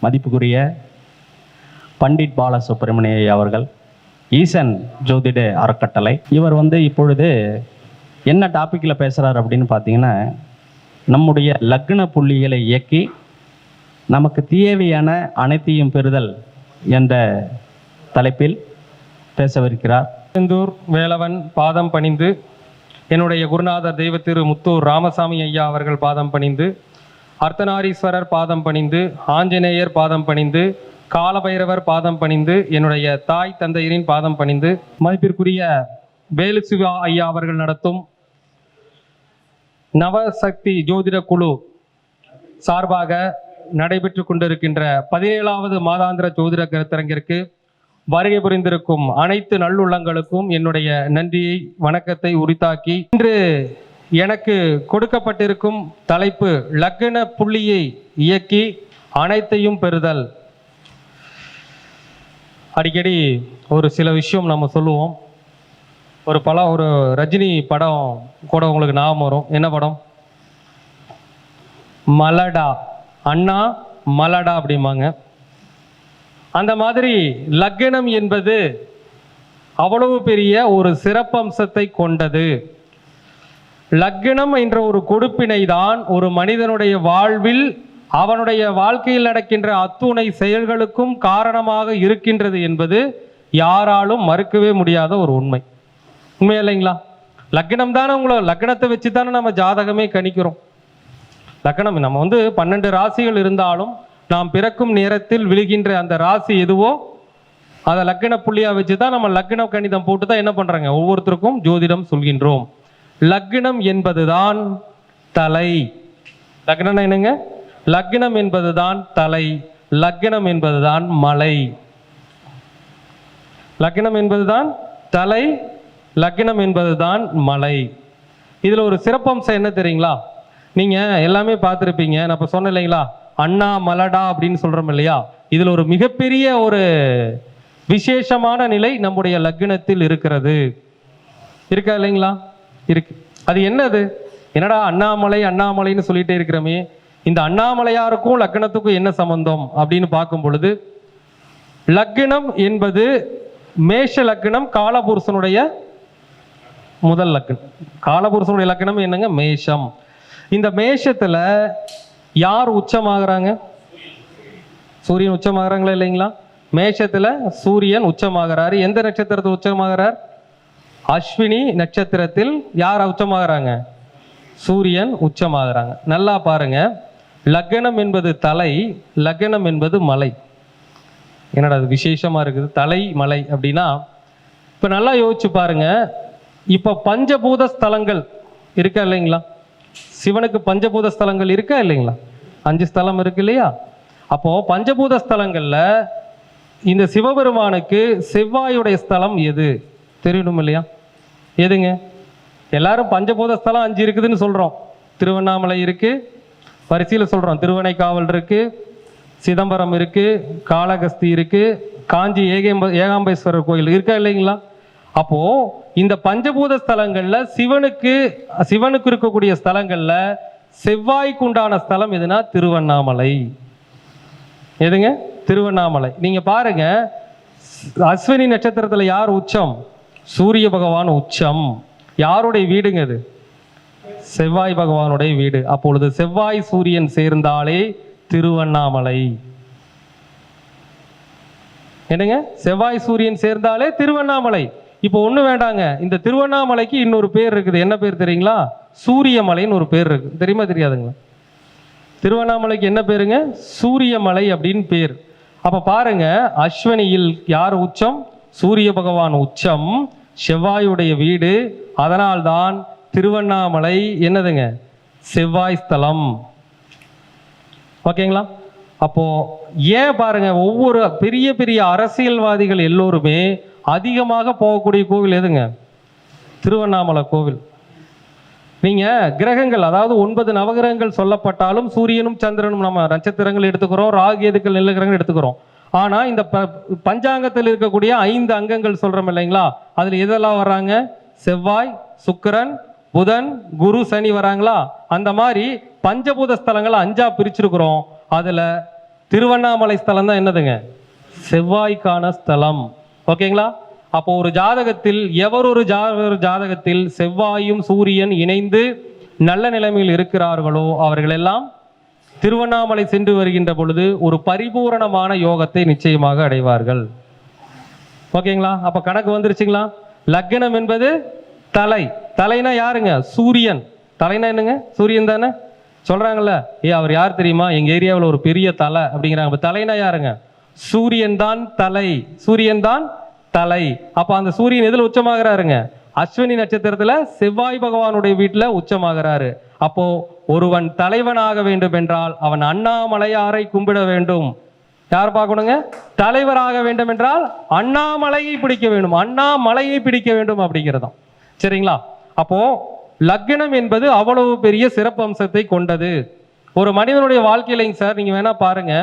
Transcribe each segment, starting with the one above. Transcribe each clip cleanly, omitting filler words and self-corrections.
மதிப்புக்குரிய பண்டிட் பாலசுப்ரமணிய அவர்கள், ஈசன் ஜோதிட அறக்கட்டளை. இவர் இப்பொழுது என்ன டாப்பிக்கில் பேசுகிறார் அப்படின்னு பார்த்தீங்கன்னா, நம்முடைய லக்ன புள்ளிகளை இயக்கி நமக்கு தேவையான அனைத்தையும் பெறுதல் என்ற தலைப்பில் பேசவிருக்கிறார். செந்தூர் வேலவன் பாதம் பணிந்து, என்னுடைய குருநாதர் தெய்வ திரு முத்தூர் ராமசாமி ஐயா அவர்கள் பாதம் பணிந்து, அர்த்தநாரீஸ்வரர் பாதம் பணிந்து, ஆஞ்சநேயர் பாதம் பணிந்து, காலபைரவர் பாதம் பணிந்து, என்னுடைய தாய் தந்தையரின் பாதம் பணிந்து, மதிப்பிற்குரிய வேலு சிவா ஐயா அவர்கள் நடத்தும் நவசக்தி ஜோதிட குழு சார்பாக நடைபெற்று கொண்டிருக்கின்ற 17வது மாதாந்திர ஜோதிட கருத்தரங்கிற்கு வருகை புரிந்திருக்கும் அனைத்து நல்லுள்ளங்களுக்கும் என்னுடைய நன்றியை வணக்கத்தை உரித்தாக்கி, இன்று எனக்கு கொடுக்கப்பட்டிருக்கும் தலைப்பு லக்ன புள்ளியை இயக்கி அனைத்தையும் பெறுதல். அடிக்கடி ஒரு சில விஷயம் நம்ம சொல்லுவோம். ஒரு ரஜினி படம் கூட உங்களுக்கு ஞாபகம் வரும். என்ன படம்? மலடா, அண்ணா மலடா அப்படிம்பாங்க. அந்த மாதிரி லக்னம் என்பது அவ்வளவு பெரிய ஒரு சிறப்பம்சத்தை கொண்டது. லக்னம் என்ற ஒரு கொடுப்பினை தான் ஒரு மனிதனுடைய வாழ்வில் அவனுடைய வாழ்க்கையில் நடக்கின்ற அத்துணை செயல்களுக்கும் காரணமாக இருக்கின்றது என்பது யாராலும் மறுக்கவே முடியாத ஒரு உண்மை. உண்மை இல்லைங்களா? லக்னம் தானே, லக்னத்தை வச்சு தானே நம்ம ஜாதகமே கணிக்கிறோம். லக்னம் நம்ம 12 ராசிகள் இருந்தாலும் நாம் பிறக்கும் நேரத்தில் விழுகின்ற அந்த ராசி எதுவோ அதை லக்ன புள்ளியா வச்சு தான் நம்ம லக்ன கணிதம் போட்டு தான் என்ன பண்றாங்க, ஒவ்வொருத்தருக்கும் ஜோதிடம் சொல்கின்றோம். லக்னம் என்பதுதான் தலை. லக்னம் என்னங்க? லக்னம் என்பதுதான் தலை. லக்னம் என்பதுதான் மலை. லக்னம் என்பதுதான் தலை, லக்னம் என்பதுதான் மலை. இதுல ஒரு சிறப்பம்சம் என்ன தெரியுங்களா? நீங்க எல்லாமே பார்த்துருப்பீங்க. நான் இப்போ சொன்னேன் இல்லைங்களா, அண்ணா மலடா அப்படின்னு சொல்றோம் இல்லையா? இதுல ஒரு மிகப்பெரிய ஒரு விசேஷமான நிலை நம்முடைய லக்னத்தில் இருக்கிறது. இருக்கா இல்லைங்களா? இருக்கு. அது என்னது? என்னடா அண்ணாமலை அண்ணாமலைன்னு சொல்லிட்டே இருக்கிறோமே, இந்த அண்ணாமலையாருக்கும் லக்னத்துக்கும் என்ன சம்பந்தம் அப்படின்னு பார்க்கும் பொழுது, லக்னம் என்பது மேஷ லக்னம், காலபுருஷனுடைய முதல் லக்னம். காலபுருஷனுடைய லக்னம் என்னங்க? மேஷம். இந்த மேஷத்துல யார் உச்சமாகறாங்க? சூரியன் உச்சமாகறாங்களா இல்லைங்களா? மேஷத்துல சூரியன் உச்சமாகிறாரு. எந்த நட்சத்திரத்தில் உச்சமாகிறார்? அஸ்வினி நட்சத்திரத்தில் யார் உச்சமாகறாங்க? சூரியன் உச்சமாகறாங்க. நல்லா பாருங்க, லக்னம் என்பது தலை, லக்னம் என்பது மலை. என்னடா அது விசேஷமா இருக்குது, தலை மலை அப்படின்னா? இப்ப நல்லா யோசிச்சு பாருங்க. இப்ப பஞ்சபூத ஸ்தலங்கள் இருக்கா இல்லைங்களா? சிவனுக்கு பஞ்சபூத ஸ்தலங்கள் இருக்கா இல்லைங்களா? 5 ஸ்தலம் இருக்கு இல்லையா? அப்போ பஞ்சபூத ஸ்தலங்கள்ல இந்த சிவபெருமானுக்கு செவ்வாயுடைய ஸ்தலம் எது தெரியணும் இல்லையா? எதுங்க? எல்லாரும் பஞ்சபூத ஸ்தலம் 5 இருக்குதுன்னு சொல்றோம். திருவண்ணாமலை இருக்கு, பரிசீல சொல்றோம். திருவனைக்காவல் இருக்கு, சிதம்பரம் இருக்கு, காளகஸ்தி இருக்கு, காஞ்சி ஏகாம்பேஸ்வரர் கோயில் இருக்கா இல்லைங்களா? அப்போ இந்த பஞ்சபூத ஸ்தலங்கள்ல சிவனுக்கு இருக்கக்கூடிய ஸ்தலங்கள்ல செவ்வாய்க்கு உண்டான ஸ்தலம் எதுனா திருவண்ணாமலை. எதுங்க? திருவண்ணாமலை. நீங்க பாருங்க, அஸ்வினி நட்சத்திரத்துல யார் உச்சம்? சூரிய பகவான் உச்சம். யாருடைய வீடுங்க அது? செவ்வாய் பகவானுடைய வீடு. அப்பொழுது செவ்வாய் சூரியன் சேர்ந்தாலே திருவண்ணாமலை. என்னங்க? செவ்வாய் சூரியன் சேர்ந்தாலே திருவண்ணாமலை. இப்போ ஒண்ணு வேண்டாங்க, இந்த திருவண்ணாமலைக்கு இன்னொரு பேர் இருக்குது. என்ன பேர் தெரியுங்களா? சூரியமலைன்னு ஒரு பேர் இருக்கு. தெரியுமா தெரியாதுங்களா? திருவண்ணாமலைக்கு என்ன பேருங்க? சூரியமலை அப்படின்னு பேர். அப்ப பாருங்க, அஸ்வினியில் யார் உச்சம்? சூரிய பகவான் உச்சம், செவ்வாயுடைய வீடு. அதனால்தான் திருவண்ணாமலை என்னதுங்க? செவ்வாய் ஸ்தலம். ஓகேங்களா? அப்போ ஏன் பாருங்க, ஒவ்வொரு பெரிய பெரிய அரசியல்வாதிகள் எல்லோருமே அதிகமாக போகக்கூடிய கோவில் எதுங்க? திருவண்ணாமலை கோவில். நீங்க கிரகங்கள், அதாவது 9 நவகிரகங்கள் சொல்லப்பட்டாலும் சூரியனும் சந்திரனும் நம்ம நட்சத்திரங்கள் எடுத்துக்கிறோம், ராகு எதுக்கள் நெல்லு கிரகங்கள் எடுத்துக்கிறோம். ஆனா இந்த பஞ்சாங்கத்தில் இருக்கக்கூடிய 5 அங்கங்கள் சொல்றோம் இல்லைங்களா? அதுல எதெல்லாம் வர்றாங்க? செவ்வாய், சுக்கிரன், புதன், குரு, சனி வராங்களா? அந்த மாதிரி பஞ்சபூத ஸ்தலங்களை 5ஆ பிரிச்சிருக்கிறோம். அதுல திருவண்ணாமலை ஸ்தலம் தான் என்னதுங்க? செவ்வாய்க்கான ஸ்தலம். ஓகேங்களா? அப்போ ஒரு ஜாதகத்தில் ஒரு ஜாதகத்தில் செவ்வாயும் சூரியன் இணைந்து நல்ல நிலைமையில் இருக்கிறார்களோ அவர்கள் எல்லாம் திருவண்ணாமலை சென்று வருகின்ற பொழுது ஒரு பரிபூரணமான யோகத்தை நிச்சயமாக அடைவார்கள். ஓகேங்களா? அப்ப கணக்கு வந்துருச்சுங்களா? லக்னம் என்பது தலை. தலைனா யாருங்க? சூரியன். தலைனா என்னங்க? சூரியன் தானே சொல்றாங்கல்ல. அவர் யார் தெரியுமா? எங்க ஏரியாவில் ஒரு பெரிய தலை அப்படிங்கிறாங்க. தலைனா யாருங்க? சூரியன் தான் தலை. சூரியன் தான் தலை. அப்ப அந்த சூரியன் எதுல உச்சமாகிறாருங்க? அஸ்வினி நட்சத்திரத்துல செவ்வாய் பகவானுடைய வீட்டுல உச்சமாகிறாரு. அப்போ ஒருவன் தலைவனாக வேண்டும் என்றால் அவன் அண்ணாமலையாரை கும்பிட வேண்டும். யார் பார்க்கணுங்க? தலைவராக வேண்டும் என்றால் அண்ணாமலையை பிடிக்க வேண்டும். அண்ணாமலையை பிடிக்க வேண்டும் அப்படிங்கிறதாம். சரிங்களா? அப்போ லக்னம் என்பது அவ்வளவு பெரிய சிறப்பு அம்சத்தை கொண்டது. ஒரு மனிதனுடைய வாழ்க்கையிலைங்க சார், நீங்க வேணா பாருங்க,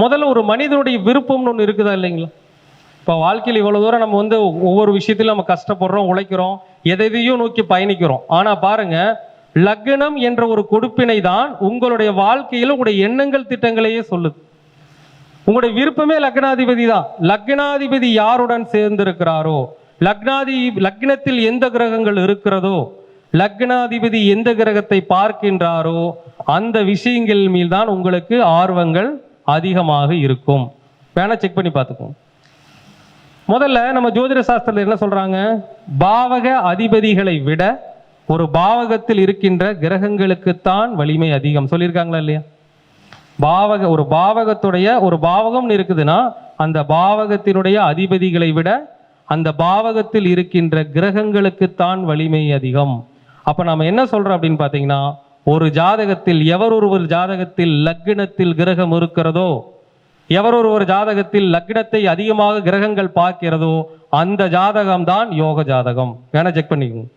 முதல்ல ஒரு மனிதனுடைய விருப்பம்னு ஒன்று இருக்குதா இல்லைங்களா? இப்போ வாழ்க்கையில் இவ்வளவு தூரம் நம்ம வந்து ஒவ்வொரு விஷயத்திலும் நம்ம கஷ்டப்படுறோம், உழைக்கிறோம், எதையும் நோக்கி பயணிக்கிறோம். ஆனா பாருங்க, லக்னம் என்ற ஒரு கொடுப்பினை தான் உங்களுடைய வாழ்க்கையில் உங்களுடைய எண்ணங்கள் திட்டங்களையே சொல்லுது. உங்களுடைய விருப்பமே லக்னாதிபதி தான். லக்னாதிபதி யாருடன் சேர்ந்திருக்கிறாரோ, லக்னத்தில் எந்த கிரகங்கள் இருக்கிறதோ, லக்னாதிபதி எந்த கிரகத்தை பார்க்கின்றாரோ அந்த விஷயங்கள் மீது தான் உங்களுக்கு ஆர்வங்கள் அதிகமாக இருக்கும். வேணா செக் பண்ணி பார்த்துக்கோங்க. முதல்ல நம்ம ஜோதிட சாஸ்திரத்தில் என்ன சொல்றாங்க? பாவக அதிபதிகளை விட ஒரு பாவகத்தில் இருக்கின்ற கிரகங்களுக்குத்தான் வலிமை அதிகம் சொல்லியிருக்காங்களா இல்லையா? ஒரு பாவகத்துடைய ஒரு பாவகம் இருக்குதுன்னா அந்த பாவகத்தினுடைய அதிபதிகளை விட அந்த பாவகத்தில் இருக்கின்ற கிரகங்களுக்குத்தான் வலிமை அதிகம். அப்ப நம்ம என்ன சொல்றோம் அப்படின்னு பாத்தீங்கன்னா, ஒரு ஜாதகத்தில் ஒரு ஜாதகத்தில் லக்னத்தில் கிரகம் இருக்கிறதோ, ஒரு ஜாதகத்தில் லக்னத்தை அதிகமாக கிரகங்கள் பார்க்கிறதோ அந்த ஜாதகம் தான் யோக ஜாதகம். வேணா செக் பண்ணிக்கோங்க.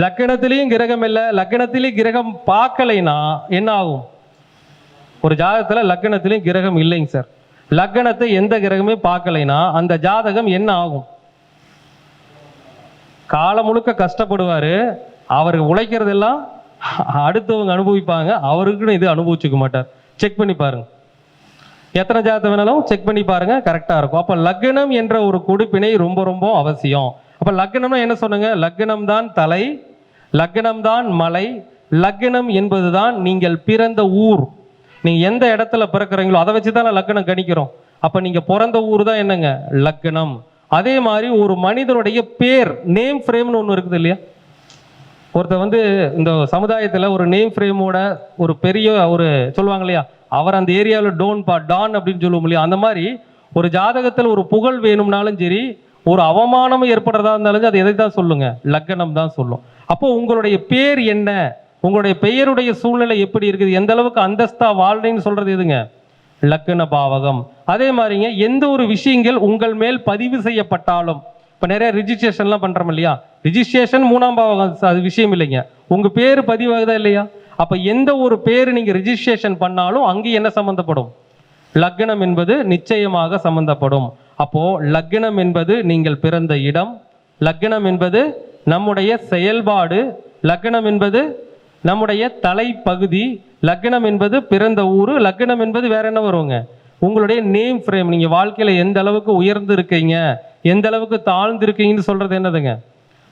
லக்னத்திலையும் கிரகம் இல்லை, லக்னத்திலையும் கிரகம் பார்க்கலைன்னா என்ன ஆகும்? ஒரு ஜாதகத்துல லக்னத்திலையும் கிரகம் இல்லைங்க சார், லக்னத்தை எந்த கிரகமே பார்க்கலைன்னா அந்த ஜாதகம் என்ன ஆகும்? காலம் முழுக்க கஷ்டப்படுவாரு. அவருக்கு உழைக்கிறதெல்லாம் அடுத்தவங்க அனுபவிப்பாங்க, அவருக்குன்னு இது அனுபவிச்சுக்க மாட்டார். செக் பண்ணி பாருங்க. எத்தனை ஜாதகம் வேணாலும் செக் பண்ணி பாருங்க, கரெக்டா இருக்கும். அப்ப லக்னம் என்ற ஒரு கொடுப்பினை ரொம்ப ரொம்ப அவசியம். அப்ப லக்னம்னா என்ன சொன்னங்க? லக்னம் தான் தலை, லக்னம் தான் மலை, லக்னம் என்பதுதான் நீங்கள் பிறந்த ஊர். நீங்க எந்த இடத்துல பிறக்கிறீங்களோ அதை வச்சுதான் லக்னம் கணிக்கிறோம். அப்ப நீங்க பிறந்த ஊர் தான் என்னங்க? லக்னம். அதே மாதிரி ஒரு மனிதனுடைய பேர், நேம் ஃப்ரேம்னு ஒன்று இருக்குது இல்லையா? ஒருத்தர் வந்து இந்த சமுதாயத்தில் ஒரு நேம் ஃப்ரேமோட ஒரு பெரிய ஒரு சொல்லுவாங்க இல்லையா, அவர் அந்த ஏரியாவில் டான் அப்படின்னு சொல்லுவோம் இல்லையா? அந்த மாதிரி ஒரு ஜாதகத்தில் ஒரு புகழ் வேணும்னாலும் சரி, ஒரு அவமானம் ஏற்படுறதா இருந்தாலும் அது எதை தான் சொல்லுங்க? லக்னம் தான் சொல்லும். அப்போ உங்களுடைய பேர் என்ன, உங்களுடைய பெயருடைய சூழ்நிலை எப்படி இருக்குது, எந்த அளவுக்கு அந்தஸ்தா வாழ்றீங்கன்னு சொல்றது எதுங்க? லக்ன பாவகம். அதே மாதிரிங்க, எந்த ஒரு விஷயங்கள் உங்கள் மேல் பதிவு செய்யப்பட்டாலும், இப்போ நிறைய ரிஜிஸ்ட்ரேஷன்லாம் பண்றோம் இல்லையா? ரிஜிஸ்ட்ரேஷன் 3ஆம் பாவகம், அது விஷயம் இல்லைங்க, உங்க பேர் பதிவாகுதா இல்லையா? அப்ப எந்த ஒரு பேர் நீங்க ரிஜிஸ்ட்ரேஷன் பண்ணாலும் அங்கே என்ன சம்பந்தப்படும்? லக்னம் என்பது நிச்சயமாக சம்பந்தப்படும். அப்போ லக்னம் என்பது நீங்கள் பிறந்த இடம், லக்னம் என்பது நம்முடைய செயல்பாடு, லக்னம் என்பது நம்முடைய தலைப்பகுதி, லக்னம் என்பது பிறந்த ஊர், லக்னம் என்பது வேற என்ன வருவாங்க? உங்களுடைய நேம் ஃப்ரேம். நீங்க வாழ்க்கையில எந்த அளவுக்கு உயர்ந்து இருக்கீங்க, எந்த அளவுக்கு தாழ்ந்து இருக்கீங்கன்னு சொல்றது என்னதுங்க?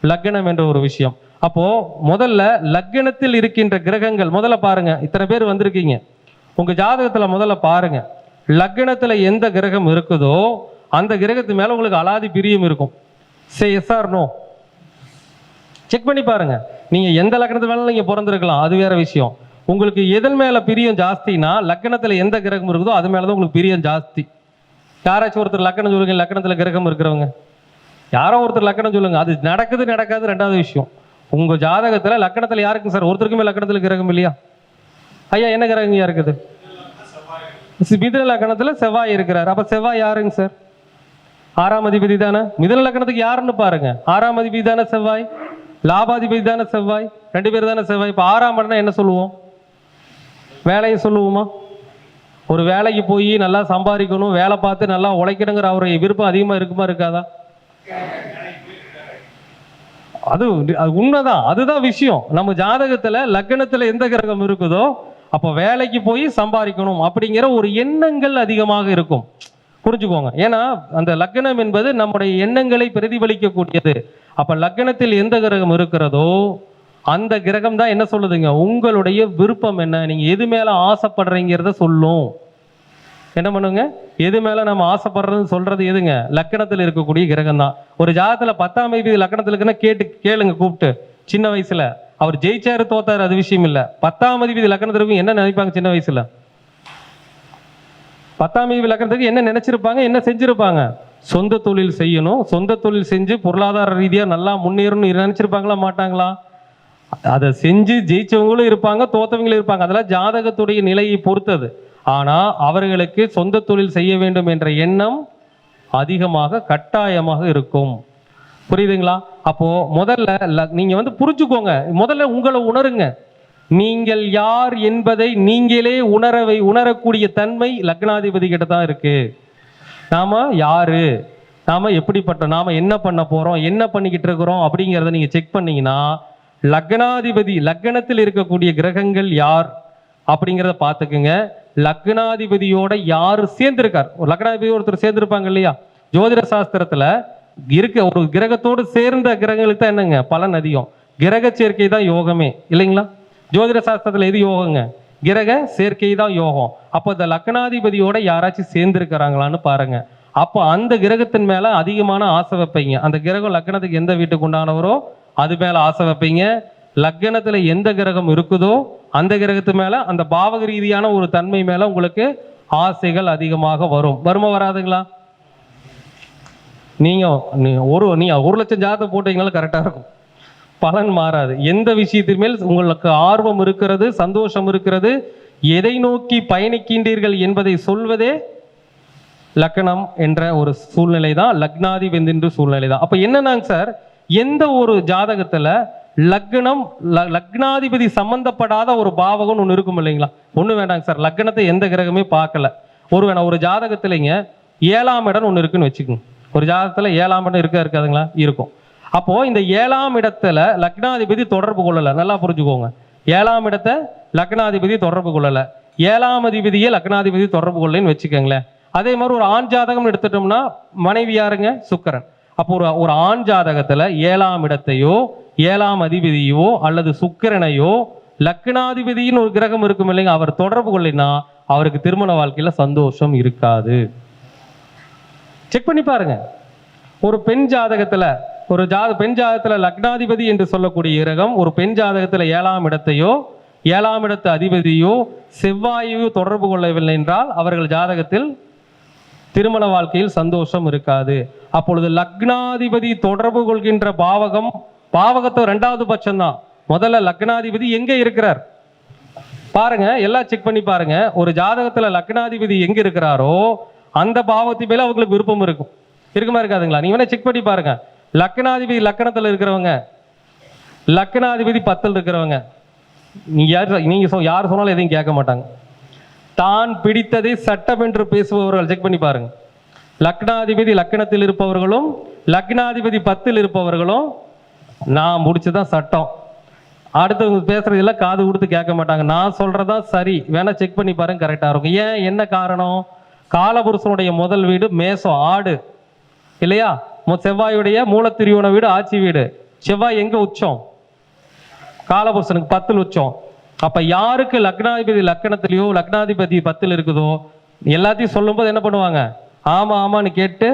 லக்னம் என்ற ஒரு விஷயம். அப்போ முதல்ல லக்னத்தில் இருக்கின்ற கிரகங்கள் முதல்ல பாருங்க. இத்தனை பேர் வந்திருக்கீங்க, உங்க ஜாதகத்துல முதல்ல பாருங்க, லக்னத்துல எந்த கிரகம் இருக்குதோ அந்த கிரகத்து மேல உங்களுக்கு அலாதி பிரியம் இருக்கும். S R no? செக் பண்ணி பாருங்க. நீங்க எந்த லக்னத்து மேல நீங்க பிறந்திருக்கலாம், அது வேற விஷயம். உங்களுக்கு எதன் மேல பிரியம் ஜாஸ்தினா, லக்னத்துல எந்த கிரகம் இருக்குதோ அது மேலதான் உங்களுக்கு பிரியம் ஜாஸ்தி. யாராச்சும் ஒருத்தர் லக்னம் சொல்லுங்க, லக்னத்துல கிரகம் இருக்கிறவங்க யாரோ ஒருத்தர் லக்னம் சொல்லுங்க. அது நடக்குது நடக்காது ரெண்டாவது விஷயம். உங்க ஜாதகத்துல லக்னத்துல யாருக்கும் சார் ஒருத்தருக்குமே லக்னத்துல கிரகம் இல்லையா? ஐயா என்ன கிரகம் இருக்குது? மிதுன லக்னத்துல செவ்வாய் இருக்கிறார். அப்ப செவ்வாய் யாருங்க சார்? 6ஆம் அதிபதி தானே. மிதுன லக்னத்துக்கு யாருன்னு பாருங்க, 6ஆம் அதிபதி தானே செவ்வாய், லாபாதிபதி தானே செவ்வாய், 2 பேர் தானே செவ்வாய். இப்ப 6ஆம் இடம்னா என்ன சொல்லுவோம்? வேலையை சொல்லுவோமா? ஒரு வேலைக்கு போய் நல்லா சம்பாதிக்கணும், வேலை பார்த்து நல்லா உழைக்கணுங்கிற அவருடைய விருப்பம் அதிகமா இருக்குமா இருக்காதா? அது உண்மைதான், அதுதான் விஷயம். நம்ம ஜாதகத்துல லக்னத்துல எந்த கிரகம் இருக்குதோ அப்போ வேலைக்கு போய் சம்பாதிக்கணும் அப்படிங்கிற ஒரு எண்ணங்கள் அதிகமாக இருக்கும். புரிஞ்சுக்கோங்க. ஏன்னா அந்த லக்னம் என்பது நம்முடைய எண்ணங்களை பிரதிபலிக்கக்கூடியது. அப்ப லக்னத்தில் எந்த கிரகம் இருக்கிறதோ அந்த கிரகம் தான் என்ன சொல்லுதுங்க, உங்களுடைய விருப்பம் என்ன, நீங்க எது மேல ஆசைப்படுறீங்கிறத சொல்லும். என்ன பண்ணுங்க, எது மேல நம்ம ஆசைப்படுறதுன்னு சொல்றது எதுங்க, லக்னத்தில் இருக்கக்கூடிய கிரகம் தான். ஒரு ஜாதகத்துல 10ஆம் அதிபதி லக்னத்தில் இருக்குன்னா கேளுங்க கூப்பிட்டு. சின்ன வயசுல அவர் ஜெயிச்சாரு தோத்தாரு அது விஷயம் இல்ல, 10ஆம் அதிபதி லக்னத்திற்கு என்ன நினைப்பாங்க சின்ன வயசுல, 10ஆம் அதிபதி லக்னத்துக்கு என்ன நினைச்சிருப்பாங்க, என்ன செஞ்சிருப்பாங்க, சொந்த தொழில் செய்யணும், சொந்த தொழில் செஞ்சு பொருளாதார ரீதியா நல்லா முன்னேறணும் நினைச்சிருப்பாங்களா மாட்டாங்களா? அதை செஞ்சு ஜெயிச்சவங்களும் இருப்பாங்க, தோத்தவங்களும் இருப்பாங்க. அதெல்லாம் ஜாதகத்துடைய நிலையை பொறுத்தது. ஆனா அவர்களுக்கு சொந்த தொழில் செய்ய வேண்டும் என்ற எண்ணம் அதிகமாக கட்டாயமாக இருக்கும். புரியுதுங்களா? அப்போ முதல்ல நீங்க புரிஞ்சுக்கோங்க, முதல்ல உங்களை உணருங்க. நீங்கள் யார் என்பதை நீங்களே உணரக்கூடிய தன்மை லக்னாதிபதி கிட்ட தான் இருக்கு. நாம யாரு, நாம எப்படிப்பட்ட, நாம என்ன பண்ண போறோம், என்ன பண்ணிக்கிட்டு இருக்கிறோம் அப்படிங்கிறத நீங்க செக் பண்ணீங்கன்னா லக்னாதிபதி, லக்னத்தில் இருக்கக்கூடிய கிரகங்கள் யார் அப்படிங்கிறத பார்த்துக்குங்க. லக்னாதிபதியோட யாரு சேர்ந்திருக்கார், ஒரு லக்னாதிபதி ஒருத்தர் சேர்ந்திருப்பாங்க இல்லையா, ஜோதிட சாஸ்திரத்துல இருக்க ஒரு கிரகத்தோடு சேர்ந்த கிரகங்களுக்கு தான் என்னங்க பலன் அதிகம். கிரக சேர்க்கை தான் யோகமே இல்லைங்களா? ஜோதிட சாஸ்திரத்துல எது யோகங்க, கிரக சேர்க்கை தான் யோகம். அப்போ இந்த லக்னாதிபதியோட யாராச்சும் சேர்ந்திருக்கிறாங்களான்னு பாருங்க. அப்போ அந்த கிரகத்தின் மேல அதிகமான ஆசை வைப்பீங்க. அந்த கிரகம் லக்னத்துக்கு எந்த வீட்டுக்கு உண்டானவரோ அது மேல ஆசை வைப்பீங்க. லக்னத்துல எந்த கிரகம் இருக்குதோ அந்த கிரகத்து மேல, அந்த பாவக ரீதியான ஒரு தன்மை மேல உங்களுக்கு ஆசைகள் அதிகமாக வரும். வருமா வராதுங்களா? நீங்க 1 லட்சம் ஜாதகம் போட்டீங்கனாலும் கரெக்டா இருக்கும், பலன் மாறாது. எந்த விஷயத்தின் மேல் உங்களுக்கு ஆர்வம் இருக்கிறது, சந்தோஷம் இருக்கிறது, எதை நோக்கி பயணிக்கின்றீர்கள் என்பதை சொல்வதே லக்னம் என்ற ஒரு சூழ்நிலை தான், லக்னாதிபதி என்ற சூழ்நிலை தான். அப்ப என்னன்னாங்க சார், எந்த ஒரு ஜாதகத்துல லக்னாதிபதி சம்பந்தப்படாத ஒரு பாவகம் ஒன்று இருக்கும் இல்லைங்களா? ஒண்ணு வேண்டாங்க சார், லக்னத்தை எந்த கிரகமே பார்க்கல, ஒரு ஜாதகத்திலைங்க 7ஆம் இடம் ஒன்று இருக்குன்னு வச்சுக்கோங்க. ஒரு ஜாதகத்துல 7ஆம் இடம் இருக்காதுங்களா? இருக்கும். அப்போ இந்த 7ஆம் இடத்துல லக்னாதிபதி தொடர்பு கொள்ளல, நல்லா புரிஞ்சுக்கோங்க. 7ஆம் இடத்தை லக்னாதிபதி தொடர்பு கொள்ளல, 7ஆம் அதிபதியே லக்னாதிபதி தொடர்பு கொள்ளலன்னு வச்சுக்கோங்களேன். அதே மாதிரி ஒரு ஆண் ஜாதகம் எடுத்துட்டோம்னா மனைவி யாருங்க, சுக்கிரன். அப்போ ஒரு ஆண் ஜாதகத்துல 7ஆம் இடத்தையோ 7ஆம் அதிபதியோ அல்லது சுக்கிரனையோ லக்னாதிபதியின் ஒரு கிரகம் இருக்கும் இல்லைங்க, அவர் தொடர்பு கொள்ளினா அவருக்கு திருமண வாழ்க்கையில சந்தோஷம் இருக்காது. செக் பண்ணி பாருங்க. ஒரு பெண் ஜாதகத்துல பெண் ஜாதகத்துல லக்னாதிபதி என்று சொல்லக்கூடிய கிரகம் ஒரு பெண் ஜாதகத்துல 7ஆம் இடத்தையோ 7ஆம் இடத்து அதிபதியோ செவ்வாயையோ தொடர்பு கொள்ளவில்லை என்றால் அவர்கள் ஜாதகத்தில் திருமண வாழ்க்கையில் சந்தோஷம் இருக்காது. அப்பொழுது லக்னாதிபதி தொடர்பு கொள்கின்ற பாவகத்தை 2வது பட்சம் தான். முதல்ல லக்னாதிபதி எங்க இருக்கிறார் பாருங்க, எல்லாம் செக் பண்ணி பாருங்க. ஒரு ஜாதகத்துல லக்னாதிபதி எங்க இருக்கிறாரோ அந்த பாவத்து மேல அவங்களுக்கு விருப்பம் இருக்குமா இருக்காதுங்களா? நீங்க வேணா செக் பண்ணி பாருங்க. லக்னாதிபதி லக்னத்துல இருக்கிறவங்க, லக்னாதிபதி 10ல் இருக்கிறவங்க, நீங்க யார் சொன்னாலும் எதையும் கேட்க மாட்டாங்க. தான் பிடித்ததை சட்டம் என்று பேசுபவர்கள் செக் பண்ணி பாருங்க. லக்னாதிபதி லக்னத்தில் இருப்பவர்களும் லக்னாதிபதி 10ல் இருப்பவர்களும் நான் முடிச்சுதான் சட்டம், அடுத்தவங்க பேசுறதெல்லாம் காது கொடுத்து கேட்க மாட்டாங்க. நான் சொல்றதா சரி, வேணா செக் பண்ணி பாருங்க, கரெக்டா இருக்கும். ஏன், என்ன காரணம்? காலபுருஷனுடைய முதல் வீடு மேசம், ஆடு இல்லையா? செவ்வாயுடைய மூலத்திரியோன வீடு ஆட்சி வீடு. செவ்வாய் எங்க உச்சம்? காலபுருஷனுக்கு 10ல் உச்சம். அப்ப யாருக்கு லக்னாதிபதி லக்னத்திலேயோ லக்னாதிபதி 10ல் இருக்குதோ எல்லாத்தையும் சொல்லும் போது என்ன பண்ணுவாங்க, ஆமா ஆமான்னு கேட்டு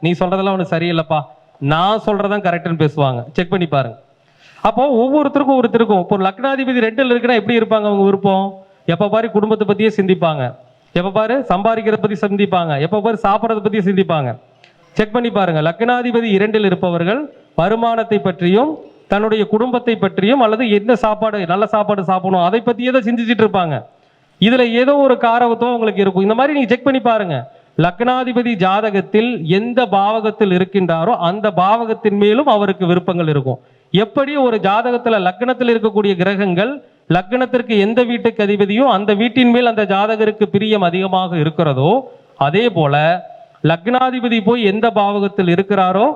நீ சொல்றதெல்லாம் ஒண்ணு சரியில்லைப்பா, நான் சொல்றதான் கரெக்ட்னு பேசுவாங்க. செக் பண்ணி பாருங்க. அப்போ ஒவ்வொருத்தருக்கும் இப்போ லக்னாதிபதி 2ல் இருக்குன்னா எப்படி இருப்பாங்க அவங்க விருப்பம்? எப்ப பாரு குடும்பத்தை பத்தியே சிந்திப்பாங்க, எப்ப பாரு சம்பாதிக்கிறத பத்தி சிந்திப்பாங்க, எப்ப பாரு சாப்பிட்றத பத்தி சிந்திப்பாங்க. செக் பண்ணி பாருங்க. லக்னாதிபதி 2ல் இருப்பவர்கள் வருமானத்தை பற்றியும் தன்னுடைய குடும்பத்தை பற்றியும் அல்லது என்ன சாப்பாடு, நல்ல சாப்பாடு சாப்பிடணும் அதை பத்தியே தான் சிந்திச்சுட்டு இருப்பாங்க. இதுல ஏதோ ஒரு காரகத்துவம் உங்களுக்கு இருக்கும். இந்த மாதிரி நீங்க செக் பண்ணி பாருங்க. லக்னாதிபதி ஜாதகத்தில் எந்த பாவகத்தில் இருக்கின்றாரோ அந்த பாவகத்தின் மேலும் அவருக்கு விருப்பங்கள் இருக்கும். எப்படி ஒரு ஜாதகத்துல லக்னத்தில் இருக்கக்கூடிய கிரகங்கள் லக்னத்திற்கு எந்த வீட்டுக்கு அதிபதியோ அந்த வீட்டின் மேல் அந்த ஜாதகருக்கு பிரியம் அதிகமாக இருக்கிறதோ, அதே போல லக்னாதிபதி போய் எந்த பாவகத்தில் இருக்கிறாரோ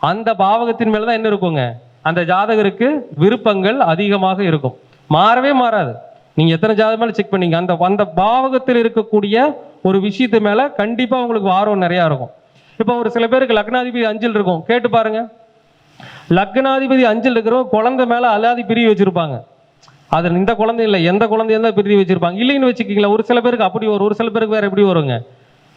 அந்த பாவகத்தின் மேலதான் என்ன இருக்குங்க, அந்த ஜாதகருக்கு விருப்பங்கள் அதிகமாக இருக்கும். மாறவே மாறாது. நீங்க எத்தனை ஜாதகம் மேல செக் பண்ணீங்க, அந்த அந்த பாவகத்தில் இருக்கக்கூடிய ஒரு விஷயத்து மேல கண்டிப்பா உங்களுக்கு ஆர்வம் நிறைய இருக்கும். இப்போ ஒரு சில பேருக்கு லக்னாதிபதி 5ல் இருக்கும், கேட்டு பாருங்க. லக்னாதிபதி 5ல் இருக்கிறவங்க குழந்தை மேல அலாதி பிரிவு வச்சிருப்பாங்க. அது இந்த குழந்தை இல்லை, எந்த குழந்தைய தான் பிரிவு வச்சிருப்பாங்க. இல்லைன்னு வச்சுக்கிங்களா, ஒரு சில பேருக்கு அப்படி வரும், ஒரு சில பேருக்கு வேற எப்படி வருங்க.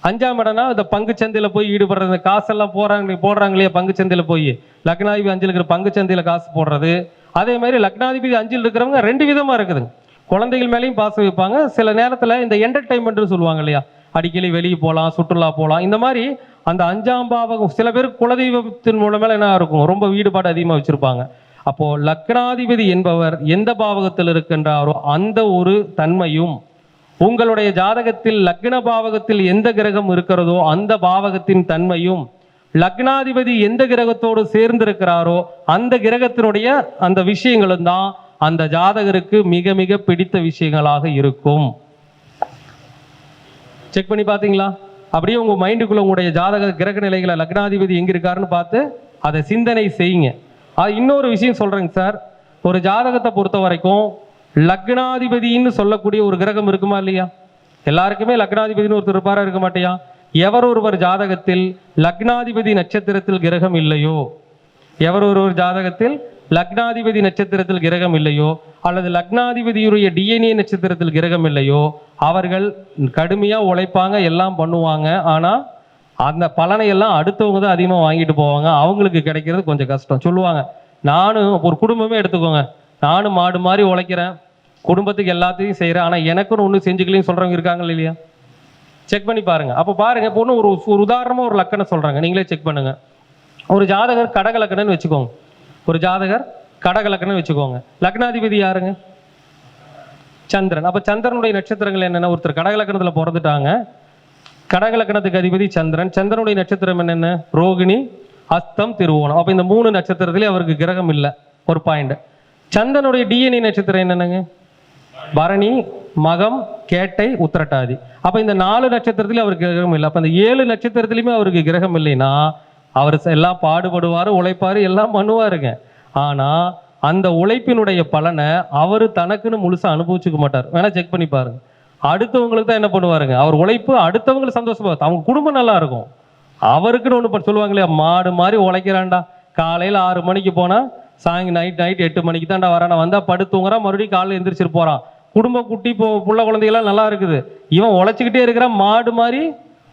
5ஆம் இடம்னா இந்த பங்கு சந்தையில போய் ஈடுபடுறது, காசெல்லாம் போடுறாங்க இல்லையா பங்கு சந்தையில போய், லக்னாதிபதி 5ல் இருக்கிற பங்கு சந்தையில காசு போடுறது. அதே மாதிரி லக்னாதிபதி 5ல் இருக்கிறவங்க 2 விதமா இருக்குதுங்க. குழந்தைகள் மேலேயும் பாசம் வைப்பாங்க, சில நேரத்தில் இந்த என்டர்டைன்மெண்ட்னு சொல்லுவாங்க இல்லையா, அடிக்கடி வெளியே போகலாம், சுற்றுலா போகலாம், இந்த மாதிரி அந்த 5ஆம் பாவகம். சில பேருக்கு குலதெய்வத்தின் மூலமே என்ன இருக்கும், ரொம்ப ஈடுபாடு அதிகமாக வச்சிருப்பாங்க. அப்போ லக்னாதிபதி என்பவர் எந்த பாவகத்தில் இருக்கின்றாரோ அந்த ஒரு தன்மையும், உங்களுடைய ஜாதகத்தில் லக்ன பாவகத்தில் எந்த கிரகம் இருக்கிறதோ அந்த பாவகத்தின் தன்மையும், லக்னாதிபதி எந்த கிரகத்தோடு சேர்ந்திருக்கிறாரோ அந்த கிரகத்தினுடைய அந்த விஷயங்களும் தான் அந்த ஜாதகருக்கு மிக மிக பிடித்த விஷயங்களாக இருக்கும். செக் பண்ணி பார்த்தீங்களா? அப்படியே உங்க மைண்டுக்குள்ள உங்களுடைய ஜாதக கிரக நிலைகளை லக்னாதிபதி எங்க இருக்காருன்னு பார்த்து அதை சிந்தனை செய்யுங்க. இன்னொரு விஷயம் சொல்றேங்க சார், ஒரு ஜாதகத்தை பொறுத்த வரைக்கும் லக்னாதிபதினு சொல்லக்கூடிய ஒரு கிரகம் இருக்குமா இல்லையா? எல்லாருக்குமே லக்னாதிபதினு ஒருத்தர் இருப்பாரா, இருக்க மாட்டியா? எவர் ஒருவர் ஜாதகத்தில் லக்னாதிபதி நட்சத்திரத்தில் கிரகம் இல்லையோ, எவர் ஒருவர் ஜாதகத்தில் லக்னாதிபதி நட்சத்திரத்தில் கிரகம் இல்லையோ, அல்லது லக்னாதிபதியுடைய டிஎன்ஏ நட்சத்திரத்தில் கிரகம் இல்லையோ, அவர்கள் கடுமையா உழைப்பாங்க, எல்லாம் பண்ணுவாங்க. ஆனா அந்த பலனை எல்லாம் அடுத்தவங்க தான் அதிகமாக வாங்கிட்டு போவாங்க, அவங்களுக்கு கிடைக்கிறது கொஞ்சம் கஷ்டம். சொல்லுவாங்க, நானும் ஒரு குடும்பமே எடுத்துக்கோங்க, நானும் மாடு மாதிரி உழைக்கிறேன், குடும்பத்துக்கு எல்லாத்தையும் செய்கிறேன், ஆனால் எனக்குன்னு ஒன்றும் செஞ்சுக்கலையும் சொல்கிறவங்க இருக்காங்க இல்லையா? செக் பண்ணி பாருங்க. அப்போ பாருங்க, இப்போ ஒன்று ஒரு உதாரணமாக ஒரு லக்கணம் சொல்கிறாங்க, நீங்களே செக் பண்ணுங்க. ஒரு ஜாதகர் கடக லக்கணம்னு வச்சுக்கோங்க, ஒரு ஜாதகர் கடக லக்கணம்னு வச்சுக்கோங்க. லக்னாதிபதி யாருங்க? சந்திரன். அப்போ சந்திரனுடைய நட்சத்திரங்கள் என்னென்ன? ஒருத்தர் கடக லக்கணத்தில் பிறந்துட்டாங்க, கடக லக்கணத்துக்கு அதிபதி சந்திரன், சந்திரனுடைய நட்சத்திரம் என்னென்ன? ரோகிணி, அஸ்தம், திருவோணம். அப்போ இந்த 3 நட்சத்திரத்திலே அவருக்கு கிரகம் இல்லை. ஒரு பாயிண்ட். சந்திரனுடைய டிஎன்ஏ நட்சத்திரம் என்னென்னங்க? பரணி, மகம், கேட்டை, உத்திரட்டாதி. அப்போ இந்த 4 நட்சத்திரத்திலே அவருக்கு கிரகம் இல்லை. அப்போ இந்த 7 நட்சத்திரத்திலையுமே அவருக்கு கிரகம் இல்லைன்னா அவர் எல்லாம் பாடுபடுவார், உழைப்பார், எல்லாம் பண்ணுவாருங்க. ஆனால் அந்த உழைப்பினுடைய பலனை அவர் தனக்குன்னு முழுசாக அனுபவிச்சுக்க மாட்டார். வேணா செக் பண்ணி பாருங்க. அடுத்தவங்களுக்கு தான் என்ன பண்ணுவாருங்க, அவர் உழைப்பு அடுத்தவங்களுக்கு சந்தோஷமா, அவங்க குடும்பம் நல்லா இருக்கும். அவருக்குன்னு ஒன்று சொல்லுவாங்க இல்லையா, மாடு மாதிரி உழைக்கிறான்டா, காலையில் 6 மணிக்கு போனால் நைட் 8 மணிக்கு தான்டா வரானா, வந்தால் படுத்துங்கிறான், மறுபடியும் காலையில் எந்திரிச்சிட்டு போகிறான். குடும்பம் குட்டி புள்ள குழந்தைகள்லாம் நல்லா இருக்குது, இவன் உழைச்சிக்கிட்டே இருக்கிறான், மாடு மாதிரி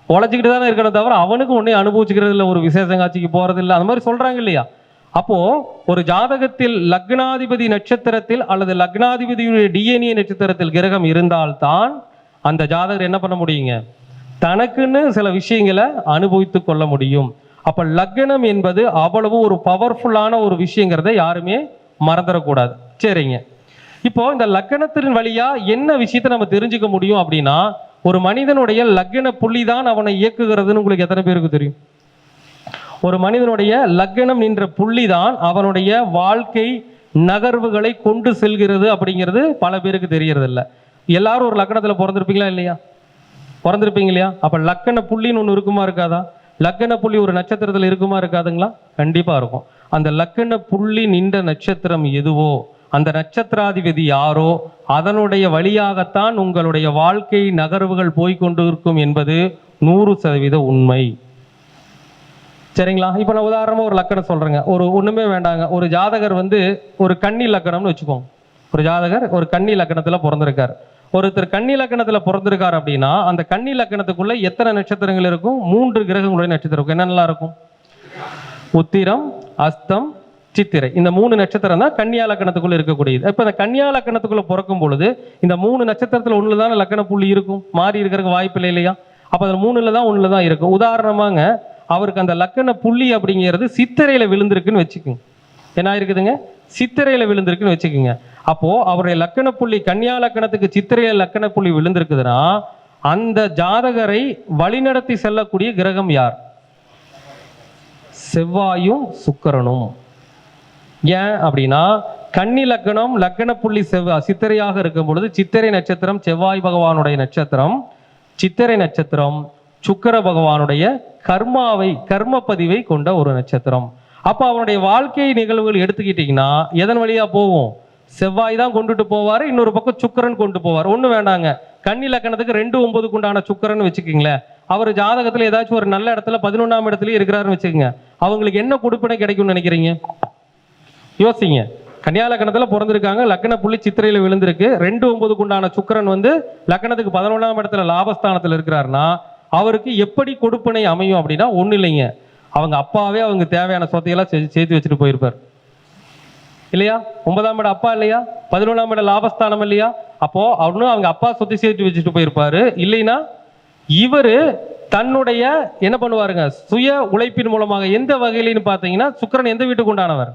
உழைச்சிக்கிட்டு தானே இருக்கிறத தவிர அவனுக்கு ஒன்றே அனுபவிச்சுக்கிறது இல்லை, ஒரு விசேஷ காட்சிக்கு போகிறது இல்லை, அந்த மாதிரி சொல்கிறாங்க இல்லையா? அப்போ ஒரு ஜாதகத்தில் லக்னாதிபதி நட்சத்திரத்தில் அல்லது லக்னாதிபதியுடைய டிஎன்ஏ நட்சத்திரத்தில் கிரகம் இருந்தால்தான் அந்த ஜாதகர் என்ன பண்ண முடியுங்க, தனக்குன்னு சில விஷயங்களை அனுபவித்து கொள்ள முடியும். அப்ப லக்னம் என்பது அவ்வளவு ஒரு பவர்ஃபுல்லான ஒரு விஷயங்கிறத யாருமே மறந்துடக்கூடாது. சரிங்க, இப்போ இந்த லக்னத்தின் வழியா என்ன விஷயத்தை நம்ம தெரிஞ்சுக்க முடியும் அப்படின்னா, ஒரு மனிதனுடைய லக்ன புள்ளி தான் அவனை இயக்குகிறதுன்னு உங்களுக்கு எத்தனை பேருக்கு தெரியும்? ஒரு மனிதனுடைய லக்னம் என்ற புள்ளி தான் அவனுடைய வாழ்க்கை நகர்வுகளை கொண்டு செல்கிறது அப்படிங்கிறது பல பேருக்கு தெரியறது இல்லை. எல்லாரும் ஒரு லக்னத்தில் பிறந்திருப்பீங்களா இல்லையா? பிறந்திருப்பீங்க இல்லையா? அப்ப லக்கண புள்ளின்னு ஒன்று இருக்குமா இருக்காதா? லக்கண புள்ளி ஒரு நட்சத்திரத்தில் இருக்குமா இருக்காதுங்களா? கண்டிப்பா இருக்கும். அந்த லக்கண புள்ளி நின்ற நட்சத்திரம் எதுவோ, அந்த நட்சத்திராதிபதி யாரோ, அதனுடைய வழியாகத்தான் உங்களுடைய வாழ்க்கை நகர்வுகள் போய்கொண்டு இருக்கும் என்பது 100% உண்மை. சரிங்களா? இப்போ நான் உதாரணமாக ஒரு லக்கணம் சொல்றேங்க. ஒண்ணுமே வேண்டாங்க, ஒரு ஜாதகர் ஒரு கன்னி லக்கணம்னு வச்சுக்கோங்க. ஒரு ஜாதகர் ஒரு கன்னி லக்கணத்தில் பிறந்திருக்கார். ஒருத்தர் கன்னி லக்கணத்தில் பிறந்திருக்கார் அப்படின்னா அந்த கன்னி லக்கணத்துக்குள்ள எத்தனை நட்சத்திரங்கள் இருக்கும்? 3 கிரகங்களுடைய நட்சத்திரம் என்னென்னலாம் இருக்கும்? உத்திரம், அஸ்தம், சித்திரை. இந்த 3 நட்சத்திரம் தான் கன்னியா லக்கணத்துக்குள்ள இருக்கக்கூடியது. இப்போ இந்த கன்னியா லக்கணத்துக்குள்ள பிறக்கும் பொழுது இந்த 3 நட்சத்திரத்தில் ஒண்ணுல தானே லக்கண புள்ளி இருக்கும், மாறி இருக்கிறதுக்கு வாய்ப்பு இல்லை இல்லையா? அப்போ அதில் 3ல் தான் ஒண்ணுல தான் இருக்கும். உதாரணமாங்க, அவருக்கு அந்த லக்கண புள்ளி அப்படிங்கிறது சித்திரையில விழுந்திருக்குன்னு வச்சுக்கோங்க. என்ன இருக்குதுங்க? சித்திரையில விழுந்திருக்குன்னு வச்சுக்கோங்க. அப்போ அவருடைய லக்கண புள்ளி கன்னியா லக்கணத்துக்கு சித்திரையில லக்கண புள்ளி விழுந்திருக்குதுன்னா அந்த ஜாதகரை வழிநடத்தி செல்லக்கூடிய கிரகம் யார்? செவ்வாயும் சுக்கிரனும். ஏன் அப்படின்னா கன்னி லக்கணம் லக்கண புள்ளி சித்திரையாக இருக்கும் பொழுது சித்திரை நட்சத்திரம் செவ்வாய் பகவானுடைய நட்சத்திரம், சித்திரை நட்சத்திரம் சுக்கிர பகவானுடைய கர்ம பதிவை கொண்ட ஒரு நட்சத்திரம். அப்ப அவனுடைய வாழ்க்கை நிகழ்வுகள் எடுத்துக்கிட்டீங்கன்னா எதன் வழியா போகும்? செவ்வாய் தான் கொண்டுட்டு போவார், இன்னொரு பக்கம் சுக்கிரன் கொண்டு போவார். ஒன்றும் வேண்டாங்க, கன்னி லக்கணத்துக்கு 2-9 உண்டான சுக்கிரன் வச்சுக்கிங்களேன். அவர் ஜாதகத்தில் ஏதாச்சும் ஒரு நல்ல இடத்துல 11ஆம் இடத்துலயே இருக்கிறாருன்னு வச்சுக்கோங்க, அவங்களுக்கு என்ன கொடுப்பினை கிடைக்கும்னு நினைக்கிறீங்க? யோசிங்க. கன்னியா லக்கணத்துல பிறந்திருக்காங்க, லக்கண புள்ளி சித்திரையில விழுந்திருக்கு, 2-9 உண்டான சுக்கிரன் வந்து லக்கணத்துக்கு 11ஆம் இடத்துல லாபஸ்தானத்தில் இருக்கிறாருன்னா அவருக்கு எப்படி கொடுப்பினை அமையும் அப்படின்னா, ஒன்றும் இல்லைங்க, அவங்க அப்பாவே அவங்க தேவையான சொத்தையெல்லாம் சேர்த்து வச்சுட்டு போயிருப்பார் இல்லையா? 9ஆம் இடம் அப்பா இல்லையா? 11ஆம் இடம் லாபஸ்தானம் இல்லையா? அப்போ அவனும் அவங்க அப்பா சொத்தை சேர்த்து வச்சுட்டு போயிருப்பாரு. இல்லைன்னா இவரு தன்னுடைய என்ன பண்ணுவாருங்க, சுய உழைப்பின் மூலமாக. எந்த வகையிலன்னு பார்த்தீங்கன்னா, சுக்கிரன் எந்த வீட்டுக்கு உண்டானவர்?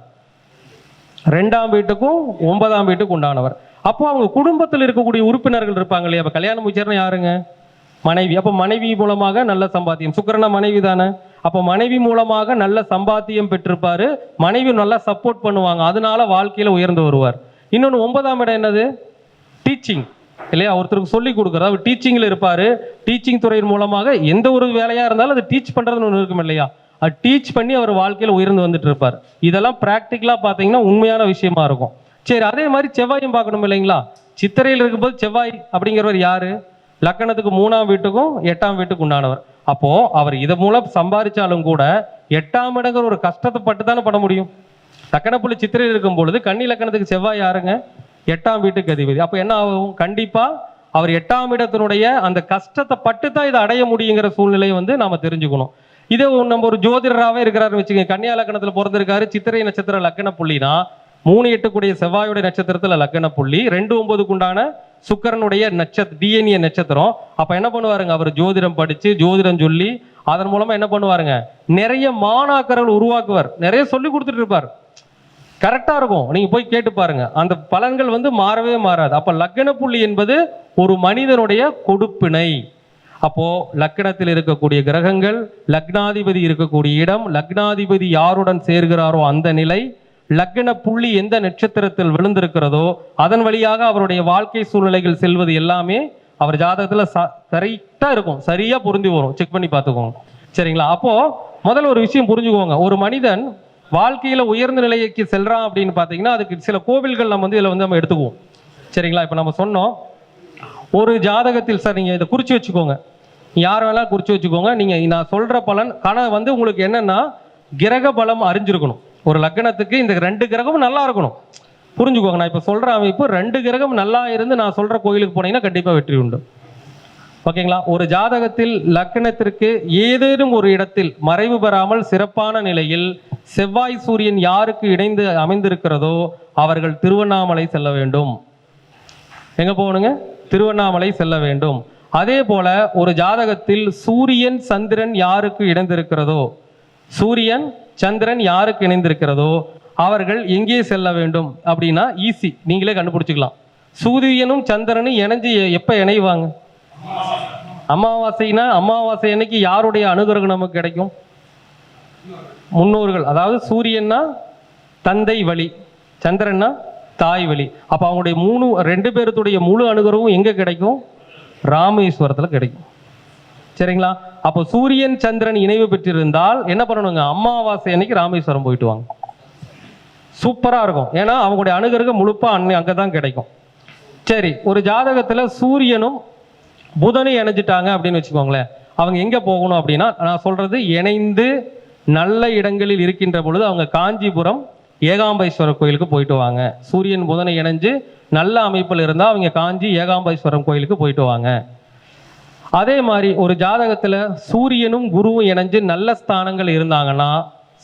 2ஆம் வீட்டுக்கும் 9ஆம் வீட்டுக்கு உண்டானவர். அப்போ அவங்க குடும்பத்தில் இருக்கக்கூடிய உறுப்பினர்கள் இருப்பாங்க இல்லையா? அப்ப கல்யாணம் முடிச்சாருன்னா யாருங்க? மனைவி. அப்ப மனைவி மூலமாக நல்ல சம்பாத்தியம். சுக்கிரனா மனைவி தானே. அப்ப மனைவி மூலமாக நல்ல சம்பாத்தியம் பெற்றிருப்பாரு, மனைவி நல்லா சப்போர்ட் பண்ணுவாங்க, அதனால வாழ்க்கையில உயர்ந்து வருவார். இன்னொன்று 9ஆம் இடம் என்னது? டீச்சிங் இல்லையா? ஒருத்தருக்கு சொல்லி கொடுக்குறது, அவர் டீச்சிங்ல இருப்பாரு. டீச்சிங் துறையின் மூலமாக எந்த ஒரு வேலையா இருந்தாலும் அது டீச் பண்றதுன்னு ஒன்று இருக்கும் இல்லையா? அது டீச் பண்ணி அவர் வாழ்க்கையில உயர்ந்து வந்துட்டு இருப்பார். இதெல்லாம் பிராக்டிக்கலா பார்த்தீங்கன்னா உண்மையான விஷயமா இருக்கும். சரி, அதே மாதிரி செவ்வாயும் பார்க்கணும் இல்லைங்களா? சித்திரையில் இருக்கும்போது செவ்வாய் அப்படிங்கிறவர் யாரு? லக்கணத்துக்கு 3ஆம் வீட்டுக்கும் 8ஆம் வீட்டுக்கு உண்டானவர். அப்போ அவர் இதை மூலம் சம்பாதிச்சாலும் கூட 8ஆம் இடங்கிற ஒரு கஷ்டத்தை பட்டு தானே பட முடியும். லக்கணப்புள்ளி சித்திரையில் இருக்கும் பொழுது கன்னி லக்கணத்துக்கு செவ்வாய் யாருங்க? 8ஆம் வீட்டுக்கு அதிபதி. அப்போ என்ன ஆகும்? கண்டிப்பா அவர் 8ஆம் இடத்தினுடைய அந்த கஷ்டத்தை பட்டு தான் இதை அடைய முடியுங்கிற சூழ்நிலையை வந்து நாம தெரிஞ்சுக்கணும். இதே நம்ம ஒரு ஜோதிடராகவே இருக்கிறாருன்னு வச்சுக்கோங்க, கன்னியா லக்கணத்துல பிறந்திருக்காரு, சித்திரை நட்சத்திர லக்கண புள்ளினா 3-8 கூடிய செவ்வாயுடைய நட்சத்திரத்துல லக்கண புள்ளி, 2-9 உண்டான சுக்கிரனுடைய நட்சத்திர டிஎன்ஏ நட்சத்திரம். அப்ப என்ன பண்ணுவாருங்க, அவர் ஜோதிடம் படிச்சு ஜோதிடம் சொல்லி அதன் மூலமா என்ன பண்ணுவாருங்க, நிறைய மாணாக்கர்கள் உருவாக்குவார், நிறைய சொல்லி கொடுத்துட்டு இருப்பார். கரெக்டா இருக்கும், நீங்க போய் கேட்டு பாருங்க, அந்த பலன்கள் வந்து மாறவே மாறாது. அப்ப லக்கண புள்ளி என்பது ஒரு மனிதனுடைய கொடுப்பினை. அப்போ லக்கணத்தில் இருக்கக்கூடிய கிரகங்கள், லக்னாதிபதி இருக்கக்கூடிய இடம், லக்னாதிபதி யாருடன் சேர்கிறாரோ அந்த நிலை, லக்கண புள்ளி எந்த நட்சத்திரத்தில் விழுந்திருக்கிறதோ அதன் வழியாக அவருடைய வாழ்க்கை சூழ்நிலைகள் செல்வது எல்லாமே அவர் ஜாதகத்துல கரெக்டா இருக்கும், சரியா பொருந்தி வரும். செக் பண்ணி பார்த்துக்கோங்க, சரிங்களா? அப்போ முதல்ல ஒரு விஷயம் புரிஞ்சுக்கோங்க, ஒரு மனிதன் வாழ்க்கையில உயர்ந்த நிலைக்கு செல்றான் அப்படின்னு பாத்தீங்கன்னா அதுக்கு சில கோவில்கள் நம்ம வந்து இதுல வந்து நம்ம எடுத்துக்குவோம், சரிங்களா? இப்ப நம்ம சொன்னோம் ஒரு ஜாதகத்தில், சார் நீங்க இதை குறிச்சு வச்சுக்கோங்க, யார் வேணாலும் குறிச்சு வச்சுக்கோங்க. நீங்க நான் சொல்ற பலன் வந்து உங்களுக்கு என்னன்னா கிரக பலம் அறிஞ்சிருக்கணும். ஒரு லக்னத்துக்கு இந்த 2 கிரகமும் நல்லா இருக்கணும், புரிஞ்சுக்கோங்க. நான் இப்ப சொல்ற அமைப்பு 2 கிரகம் நல்லா இருந்து நான் சொல்ற கோயிலுக்கு போனீங்கன்னா கண்டிப்பா வெற்றி உண்டு, ஓகேங்களா? ஒரு ஜாதகத்தில் லக்னத்திற்கு ஏதேனும் ஒரு இடத்தில் மறைவு பெறாமல் சிறப்பான நிலையில் செவ்வாய் சூரியன் யாருக்கு இணைந்து அமைந்திருக்கிறதோ அவர்கள் திருவண்ணாமலை செல்ல வேண்டும். எங்க போகணுங்க? திருவண்ணாமலை செல்ல வேண்டும். அதே போல ஒரு ஜாதகத்தில் சூரியன் சந்திரன் யாருக்கு இணைந்திருக்கிறதோ, சூரியன் சந்திரன் யாருக்கு இணைந்திருக்கிறதோ அவர்கள் எங்கே செல்ல வேண்டும் அப்படின்னா ஈஸி, நீங்களே கண்டுபிடிச்சிக்கலாம். சூரியனும் சந்திரனும் இணைஞ்சு எப்ப இணைவாங்க? அமாவாசைனா அமாவாசை அன்னைக்கு யாருடைய அனுகிரகம் நமக்கு கிடைக்கும்? முன்னோர்கள். அதாவது சூரியன்னா தந்தை வழி, சந்திரன்னா தாய் வழி. அப்ப அவங்களுடைய 2 பேருடைய முழு அனுகிரகமும் எங்க கிடைக்கும்? ராமேஸ்வரத்துல கிடைக்கும், சரிங்களா? அப்போ சூரியன் சந்திரன் இணைவு பெற்றிருந்தால் என்ன பண்ணணுங்க, அமாவாசை அன்னைக்கு ராமேஸ்வரம் போயிட்டு வாங்க, சூப்பரா இருக்கும். ஏன்னா அவங்களுடைய அனுகிரகம் முழுப்பா அங்கதான் கிடைக்கும். சரி, ஒரு ஜாதகத்துல சூரியனும் புதனும் இணைஞ்சிட்டாங்க அப்படின்னு வச்சுக்கோங்களேன், அவங்க எங்க போகணும் அப்படின்னா, நான் சொல்றது இணைந்து நல்ல இடங்களில் இருக்கின்ற பொழுது அவங்க காஞ்சிபுரம் ஏகாம்பேஸ்வரர் கோயிலுக்கு போயிட்டு வாங்க. சூரியன் புதனை இணைஞ்சு நல்ல அமைப்பில் இருந்தால் அவங்க காஞ்சி ஏகாம்பேஸ்வரம் கோயிலுக்கு போயிட்டு வாங்க. அதே மாதிரி ஒரு ஜாதகத்துல சூரியனும் குருவும் இணைஞ்சு நல்ல ஸ்தானங்கள் இருந்தாங்கன்னா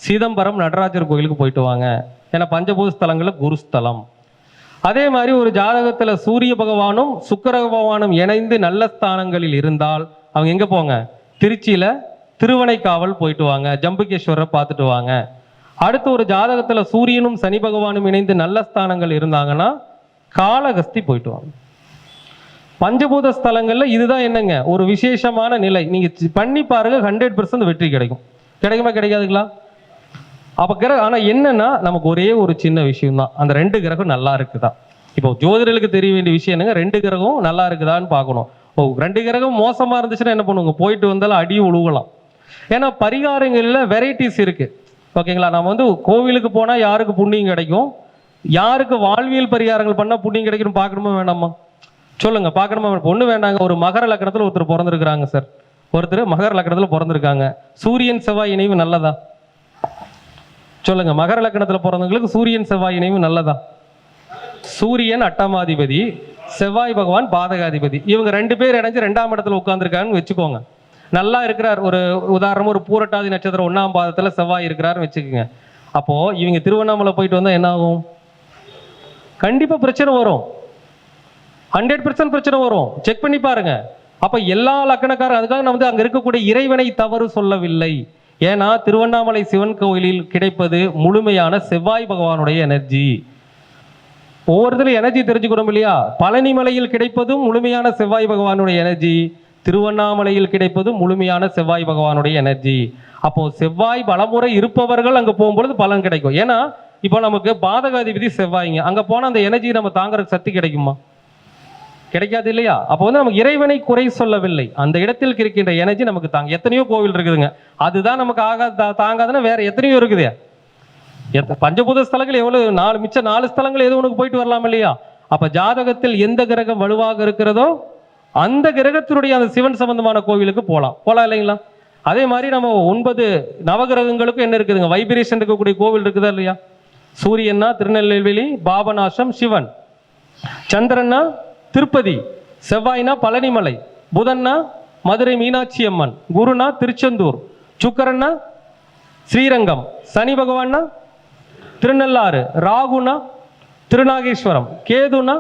சிதம்பரம் நடராஜர் கோயிலுக்கு போயிட்டு வாங்க, ஏன்னா பஞ்சபூத ஸ்தலங்கள்ல குருஸ்தலம். அதே மாதிரி ஒரு ஜாதகத்துல சூரிய பகவானும் சுக்கிர பகவானும் இணைந்து நல்ல ஸ்தானங்களில் இருந்தால் அவங்க எங்க போங்க? திருச்சியில திருவனைக்காவல் போயிட்டு வாங்க, ஜம்புகேஸ்வரரை பார்த்துட்டு வாங்க. அடுத்து ஒரு ஜாதகத்துல சூரியனும் சனி பகவானும் இணைந்து நல்ல ஸ்தானங்கள் இருந்தாங்கன்னா காளகஸ்தி போயிட்டு வாங்க. பஞ்சபூத ஸ்தலங்கள்ல இதுதான் என்னங்க ஒரு விசேஷமான நிலை. நீங்க பண்ணி பாருங்க, 100% வெற்றி கிடைக்கும். கிடைக்குமா கிடைக்காதுங்களா? அப்ப கிரகம் ஆனா என்னன்னா நமக்கு ஒரே ஒரு சின்ன விஷயம் தான், அந்த 2 கிரகம் நல்லா இருக்குதா. இப்போ ஜோதிடர்களுக்கு தெரிய வேண்டிய விஷயம் என்னங்க, 2 கிரகம் நல்லா இருக்குதான்னு பார்க்கணும். 2 கிரகம் மோசமா இருந்துச்சுன்னா என்ன பண்ணுவாங்க, போயிட்டு வந்தாலும் அடி உழுவலாம். ஏன்னா பரிகாரங்கள்ல வெரைட்டிஸ் இருக்கு, ஓகேங்களா? நம்ம வந்து கோவிலுக்கு போனா யாருக்கு புண்ணியம் கிடைக்கும், யாருக்கு வாழ்வியல் பரிகாரங்கள் பண்ணா புண்ணியம் கிடைக்கணும் பார்க்கணுமா வேண்டாமா? சொல்லுங்க, பார்க்கணுமா? ஒண்ணு வேண்டாங்க. ஒரு மகர லக்னத்துல ஒருத்தர் பிறந்திருக்கிறாங்க சார். ஒருத்தர் மகர லக்னத்துல பிறந்திருக்காங்க. சூரியன் செவ்வாய் இணைவு நல்லதா? சொல்லுங்க, மகர லக்னத்துல பிறந்தவங்களுக்கு சூரியன் செவ்வாய் இணைவு நல்லதா? சூரியன் அட்டமாதிபதி, செவ்வாய் பகவான் பாதகாதிபதி. இவங்க 2 பேர் இணைஞ்சு 2ஆம் இடத்துல உட்கார்ந்துருக்காங்கன்னு வச்சுக்கோங்க. நல்லா இருக்கிறார். ஒரு உதாரணம், ஒரு பூரட்டாதி நட்சத்திரம் 1ஆம் பாதத்துல செவ்வாய் இருக்கிறாருன்னு வச்சுக்கோங்க. அப்போ இவங்க திருவண்ணாமலை போயிட்டு வந்தா என்ன ஆகும்? கண்டிப்பா பிரச்சனை வரும். 100% பிரச்சனை வரும். செக் பண்ணி பாருங்க. அப்ப எல்லா லக்கணக்காரரும், அதுக்காக நான் அங்க இருக்கக்கூடிய இறைவனை தவறு சொல்லவில்லை. ஏன்னா திருவண்ணாமலை சிவன் கோயிலில் கிடைப்பது முழுமையான செவ்வாய் பகவானுடைய எனர்ஜி. ஒவ்வொருத்தரும் எனர்ஜி தெரிஞ்சுக்கணும் இல்லையா? பழனி மலையில் கிடைப்பதும் முழுமையான செவ்வாய் பகவானுடைய எனர்ஜி, திருவண்ணாமலையில் கிடைப்பதும் முழுமையான செவ்வாய் பகவானுடைய எனர்ஜி. அப்போ செவ்வாய் பலமுறை இருப்பவர்கள் அங்க போகும்பொழுது பலன் கிடைக்கும். ஏன்னா இப்போ நமக்கு பாதகாதிபதி செவ்வாய்ங்க, அங்க போனா அந்த எனர்ஜி நம்ம தாங்குற சக்தி கிடைக்குமா? கிடைக்காது இல்லையா? அப்போ நமக்கு இறைவனை குறை சொல்லவில்லை. அந்த இடத்தில் இருக்கின்ற எனர்ஜி நமக்கு தாங்க. எத்தனையோ கோவில் இருக்குதுங்க, அதுதான் நமக்கு தாங்காதுன்னா வேற எத்தனையோ இருக்குது. பஞ்சபூத ஸ்தலங்கள் எவ்வளவு, 4 ஸ்தலங்கள் ஏதோ உனக்கு போயிட்டு வரலாம் இல்லையா? அப்ப ஜாதகத்தில் எந்த கிரகம் வலுவாக இருக்கிறதோ அந்த கிரகத்தினுடைய அந்த சிவன் சம்பந்தமான கோவிலுக்கு போகலாம் இல்லைங்களா? அதே மாதிரி நம்ம 9 நவகிரகங்களுக்கும் என்ன இருக்குதுங்க, வைப்ரேஷன் இருக்கக்கூடிய கோவில் இருக்குதா இல்லையா? சூரியன்னா திருநெல்வேலி பாபநாசம் சிவன், சந்திரன்னா திருப்பதி, செவ்வாய்னா பழனிமலை, புதன்னா மதுரை மீனாட்சி அம்மன், குருனா திருச்செந்தூர், சுக்கரன்னா ஸ்ரீரங்கம், சனி பகவான்னா திருநள்ளாறு, ராகுனா திருநாகேஸ்வரம், கேதுனா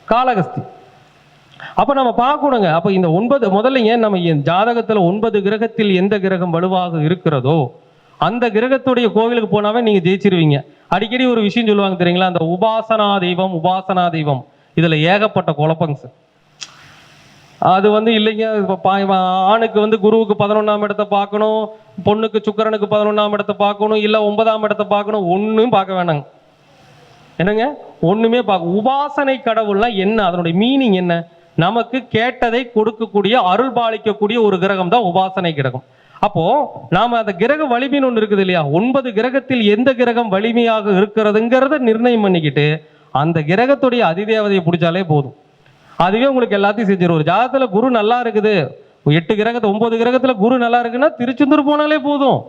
காளகஸ்தி. அப்ப நம்ம பார்க்கணுங்க. அப்ப இந்த 9 முதல்ல நம்ம ஜாதகத்துல 9 கிரகத்தில் எந்த கிரகம் வலுவாக இருக்கிறதோ அந்த கிரகத்துடைய கோவிலுக்கு போனாவே நீங்க ஜெயிச்சிருவீங்க. அடிக்கடி ஒரு விஷயம் சொல்லுவாங்க தெரியுங்களா, அந்த உபாசனா தெய்வம் இதுல ஏகப்பட்ட குழப்பங்க சார். அது இல்லைங்க, ஆணுக்கு குருவுக்கு 11ஆம் இடத்தை பார்க்கணும், பொண்ணுக்கு சுக்கிரனுக்கு 11ஆம் இடத்தை பார்க்கணும், இல்ல 9ஆம் இடத்தை பார்க்கணும். ஒண்ணும் பார்க்க வேணாங்க. என்னங்க, ஒண்ணுமே பார்க்க. உபாசனை கடவுள்னா என்ன, அதனுடைய மீனிங் என்ன? நமக்கு கேட்டதை கொடுக்கக்கூடிய, அருள் பாலிக்கக்கூடிய ஒரு கிரகம் தான் உபாசனை கிரகம். அப்போ நாம அந்த கிரக வலிமைன்னு ஒண்ணு இருக்குது இல்லையா? 9 கிரகத்தில் எந்த கிரகம் வலிமையாக இருக்கிறதுங்கிறத நிர்ணயம் பண்ணிக்கிட்டு அந்த கிரகத்துடைய அதிதேவதையை பிடிச்சாலே போதும். அதுவே உங்களுக்கு எல்லாத்தையும் செஞ்சிடும். ஒரு ஜாதகத்துல குரு நல்லா இருக்குது, 9 கிரகத்துல குரு நல்லா இருக்குன்னா திருச்செந்தூர் போனாலே போதும்.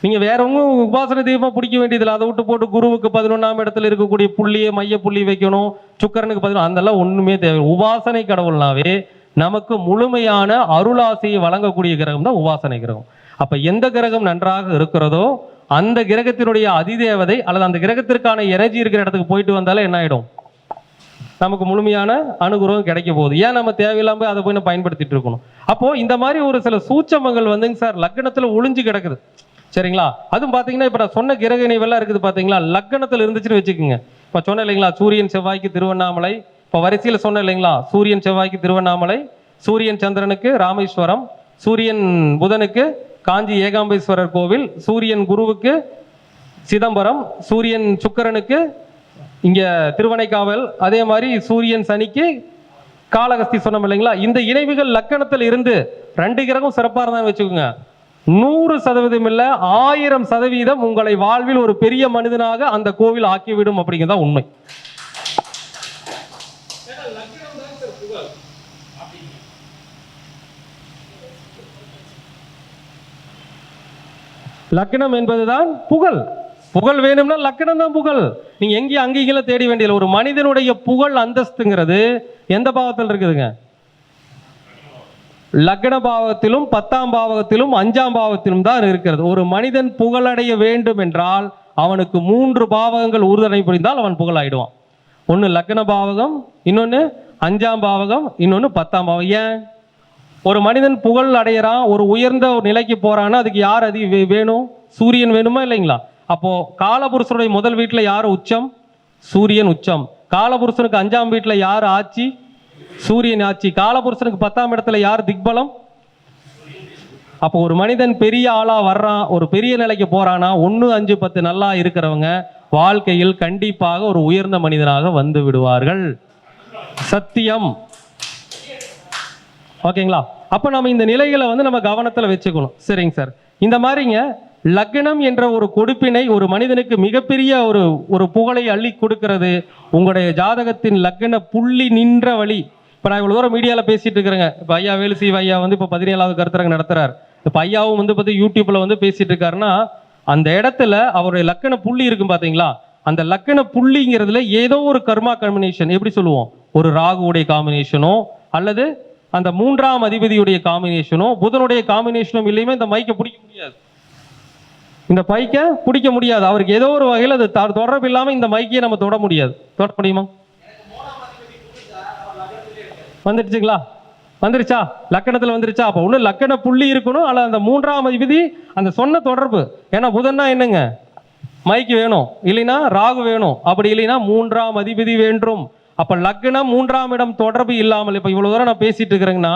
நீங்க வேற உபாசனை தெய்வமா பிடிக்க வேண்டியதில்லை. அதை விட்டு போட்டு குருவுக்கு 11ஆம் இடத்துல இருக்கக்கூடிய புள்ளியை மைய புள்ளி வைக்கணும், சுக்கரனுக்கு 11, அதெல்லாம் ஒண்ணுமே தேவை. உபாசனை கடவுள்னாவே நமக்கு முழுமையான அருளாசையை வழங்கக்கூடிய கிரகம் தான் உபாசனை கிரகம். அப்ப எந்த கிரகம் நன்றாக இருக்கிறதோ அந்த கிரகத்தினுடைய அதிதேவதை அல்லது அந்த கிரகத்திற்கான எனர்ஜி இருக்கிற இடத்துக்கு போயிட்டு வந்தாலே என்ன ஆயிடும், நமக்கு முழுமையான அனுகிரகம் கிடைக்க போகுது. ஏன் நம்ம தேவையில்லாம அதை போய் பயன்படுத்திட்டு இருக்கணும்? அப்போ இந்த மாதிரி ஒரு சில சூட்சமங்கள் சார் லக்னத்துல ஒளிஞ்சு கிடக்குது. சரிங்களா? அதுவும் பாத்தீங்கன்னா இப்ப நான் சொன்ன கிரக இணைவெல்லாம் இருக்குது பாத்தீங்களா, லக்னத்துல இருந்துச்சுன்னு வச்சுக்கோங்க. இப்ப சொன்ன இல்லைங்களா, சூரியன் செவ்வாய்க்கு திருவண்ணாமலை, இப்ப வரிசையில சொன்ன இல்லைங்களா, சூரியன் செவ்வாய்க்கு திருவண்ணாமலை, சூரியன் சந்திரனுக்கு ராமேஸ்வரம், சூரியன் புதனுக்கு காஞ்சி ஏகாம்பேஸ்வரர் கோவில், சூரியன் குருவுக்கு சிதம்பரம், சூரியன் சுக்கிரனுக்கு இங்க திருவனைக்காவல், அதே மாதிரி சூரியன் சனிக்கு காளகஸ்தி சொன்னோம் இல்லைங்களா. இந்த இணைவுகள் லக்கணத்தில் இருந்து 2 கிரகம் சிறப்பா இருந்தான்னு வச்சுக்கோங்க, 100% இல்ல 1000% உங்களை வாழ்வில் ஒரு பெரிய மனிதனாக அந்த கோவில் ஆக்கிவிடும் அப்படிங்கிறதா உண்மை. லக்னம் என்பதுதான் புகழ். புகழ் வேணும்னா லக்னம் தான் புகழ். நீங்க எங்கேயும் அங்கீகளை தேடி வேண்டியதில்லை. ஒரு மனிதனுடைய புகழ் அந்தஸ்துங்கிறது எந்த பாவத்தில் இருக்குதுங்க? லக்ன பாவத்திலும் 10ஆம் பாவத்திலும் 5ஆம் பாவத்திலும் தான் இருக்கிறது. ஒரு மனிதன் புகழடைய வேண்டும் என்றால் அவனுக்கு 3 பாவகங்கள் உறுதுணை புரிந்தால் அவன் புகழாயிடுவான். ஒன்று லக்ன பாவகம், இன்னொன்று 5ஆம் பாவகம், இன்னொன்று 10ஆம் பாவகம். ஏன் ஒரு மனிதன் புகழ் அடையிறான், ஒரு உயர்ந்த ஒரு நிலைக்கு போறான்னா அதுக்கு யார் வேணும்? சூரியன் வேணுமா இல்லைங்களா? அப்போ காலபுருஷனுடைய முதல் வீட்டில் யார் உச்சம்? சூரியன் உச்சம். காலபுருஷனுக்கு 5ஆம் வீட்டில் யார் ஆட்சி? சூரியன் ஆட்சி. காலபுருஷனுக்கு 10ஆம் இடத்துல யார் திக்பலம்? அப்போ ஒரு மனிதன் பெரிய ஆளா வர்றான், ஒரு பெரிய நிலைக்கு போறானா 1, 5, 10 நல்லா இருக்கிறவங்க வாழ்க்கையில் கண்டிப்பாக ஒரு உயர்ந்த மனிதனாக வந்து விடுவார்கள். சத்தியம். ஓகேங்களா? அப்ப நம்ம இந்த நிலைகளை நம்ம கவனத்துல வச்சுக்கணும். சரிங்க சார். இந்த மாதிரிங்க லக்னம் என்ற ஒரு கொடுப்பினை ஒரு மனிதனுக்கு மிகப்பெரிய ஒரு புகழை அள்ளி கொடுக்கிறது உங்களுடைய ஜாதகத்தின் லக்ன புள்ளி நின்ற வழி. இப்போ நான் இவ்வளோ தூரம் மீடியாவில் பேசிட்டு இருக்கிறேங்க. இப்போ ஐயா வேலுசி ஐயா வந்து இப்போ 17வது கருத்தரங்கு நடத்துறாரு. இப்போ ஐயாவும் வந்து பார்த்து யூடியூப்ல வந்து பேசிட்டு இருக்காருன்னா அந்த இடத்துல அவருடைய லக்கண புள்ளி இருக்கும் பார்த்தீங்களா, அந்த லக்கண புள்ளிங்கிறதுல ஏதோ ஒரு கர்மா காம்பினேஷன், எப்படி சொல்லுவோம், ஒரு ராகுவுடைய காம்பினேஷனோ அல்லது அந்த 3ஆம் அதிபதியுடைய காம்பினேஷனோ புதனுடைய காம்பினேஷனும் இல்லையுமே இந்த மைக்கை பிடிக்க முடியாது. இந்த மைக்கை பிடிக்க முடியாது. அவருக்கு ஏதோ ஒரு வகையில் அது தொடர்பு இல்லாமல் இந்த மைக்கையை நம்ம தொட முடியாது. தொட முடியுமா? வந்துடுச்சுங்களா? வந்துருச்சா? லக்கணத்தில் வந்துருச்சா? அப்போ ஒன்று லக்கண புள்ளி இருக்கணும், அல்ல அந்த 3ஆம் அதிபதி அந்த சொன்ன தொடர்பு. ஏன்னா புதன்னா என்னங்க, மைக்கு வேணும், இல்லைன்னா ராகு வேணும், அப்படி இல்லைன்னா 3ஆம் அதிபதி வேண்டும். அப்போ லக்னம் 3ஆம் இடம் தொடர்பு இல்லாமல் இப்போ இவ்வளோ தூரம் நான் பேசிட்டு இருக்கிறேங்கன்னா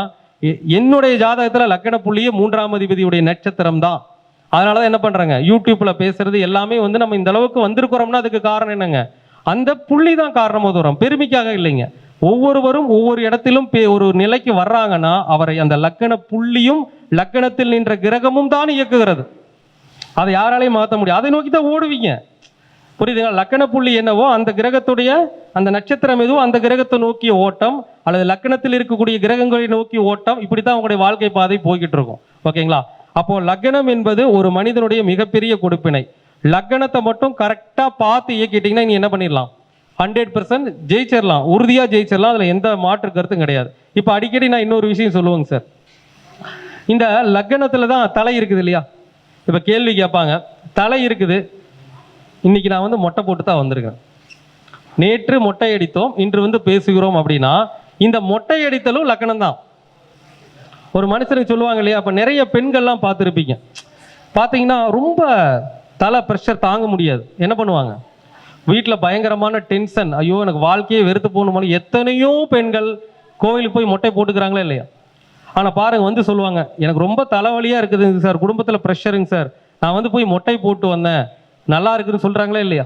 என்னுடைய ஜாதகத்தில் லக்கண புள்ளியே 3ஆம் அதிபதியுடைய நட்சத்திரம் தான். அதனால தான் என்ன பண்ணுறாங்க, யூடியூப்பில் பேசுறது எல்லாமே வந்து நம்ம இந்த அளவுக்கு வந்திருக்கிறோம்னா அதுக்கு காரணம் என்னங்க, அந்த புள்ளி தான் காரணமாக தூரம், பெருமைக்காக இல்லைங்க. ஒவ்வொருவரும் ஒவ்வொரு இடத்திலும் ஒரு நிலைக்கு வர்றாங்கன்னா அவரை அந்த லக்கண புள்ளியும் லக்கணத்தில் நின்ற கிரகமும் தான் இயக்குகிறது. அதை யாராலையும் மாற்ற முடியும். அதை நோக்கி தான் ஓடுவீங்க. புரியுதுங்களா? லக்கண புள்ளி என்னவோ அந்த கிரகத்துடைய அந்த நட்சத்திரம் எதுவோ அந்த கிரகத்தை நோக்கிய ஓட்டம், அல்லது லக்கணத்தில் இருக்கக்கூடிய கிரகங்களை நோக்கி ஓட்டம், இப்படித்தான் உங்களுடைய வாழ்க்கை பாதை போய்கிட்டு இருக்கும். ஓகேங்களா? அப்போ லக்னம் என்பது ஒரு மனிதனுடைய மிகப்பெரிய கொடுப்பினை. லக்னத்தை மட்டும் கரெக்டாக பார்த்து இயக்கிட்டீங்கன்னா நீ என்ன பண்ணிடலாம், 100% ஜெயிச்சிடலாம், உறுதியாக ஜெயிச்சிடலாம். அதில் எந்த மாற்று கருத்தும் கிடையாது. இப்போ அடிக்கடி நான் இன்னொரு விஷயம் சொல்லுவேங்க சார், இந்த லக்னத்தில் தான் தலை இருக்குது இல்லையா? இப்போ கேள்வி கேட்பாங்க, தலை இருக்குது, இன்னைக்கு நான் வந்து மொட்டை போட்டு தான் வந்திருக்கேன், நேற்று மொட்டை அடித்தோம் இன்று வந்து பேசுகிறோம் அப்படின்னா இந்த மொட்டை அடித்தலும் லக்னம் தான். ஒரு மனுஷனுக்கு சொல்லுவாங்க இல்லையா? அப்போ நிறைய பெண்கள்லாம் பார்த்துருப்பீங்க, பார்த்தீங்கன்னா ரொம்ப தலை ப்ரெஷர் தாங்க முடியாது, என்ன பண்ணுவாங்க, வீட்டில் பயங்கரமான டென்ஷன், ஐயோ எனக்கு வாழ்க்கையே வெறுத்து போகணுமான எத்தனையோ பெண்கள் கோவிலுக்கு போய் மொட்டை போட்டுக்கிறாங்களா இல்லையா? ஆனால் பாருங்க வந்து சொல்லுவாங்க, எனக்கு ரொம்ப தலைவலியாக இருக்குதுங்க சார், குடும்பத்தில் ப்ரெஷருங்க சார், நான் வந்து போய் மொட்டை போட்டு வந்தேன், நல்லா இருக்குதுன்னு சொல்கிறாங்களே இல்லையா?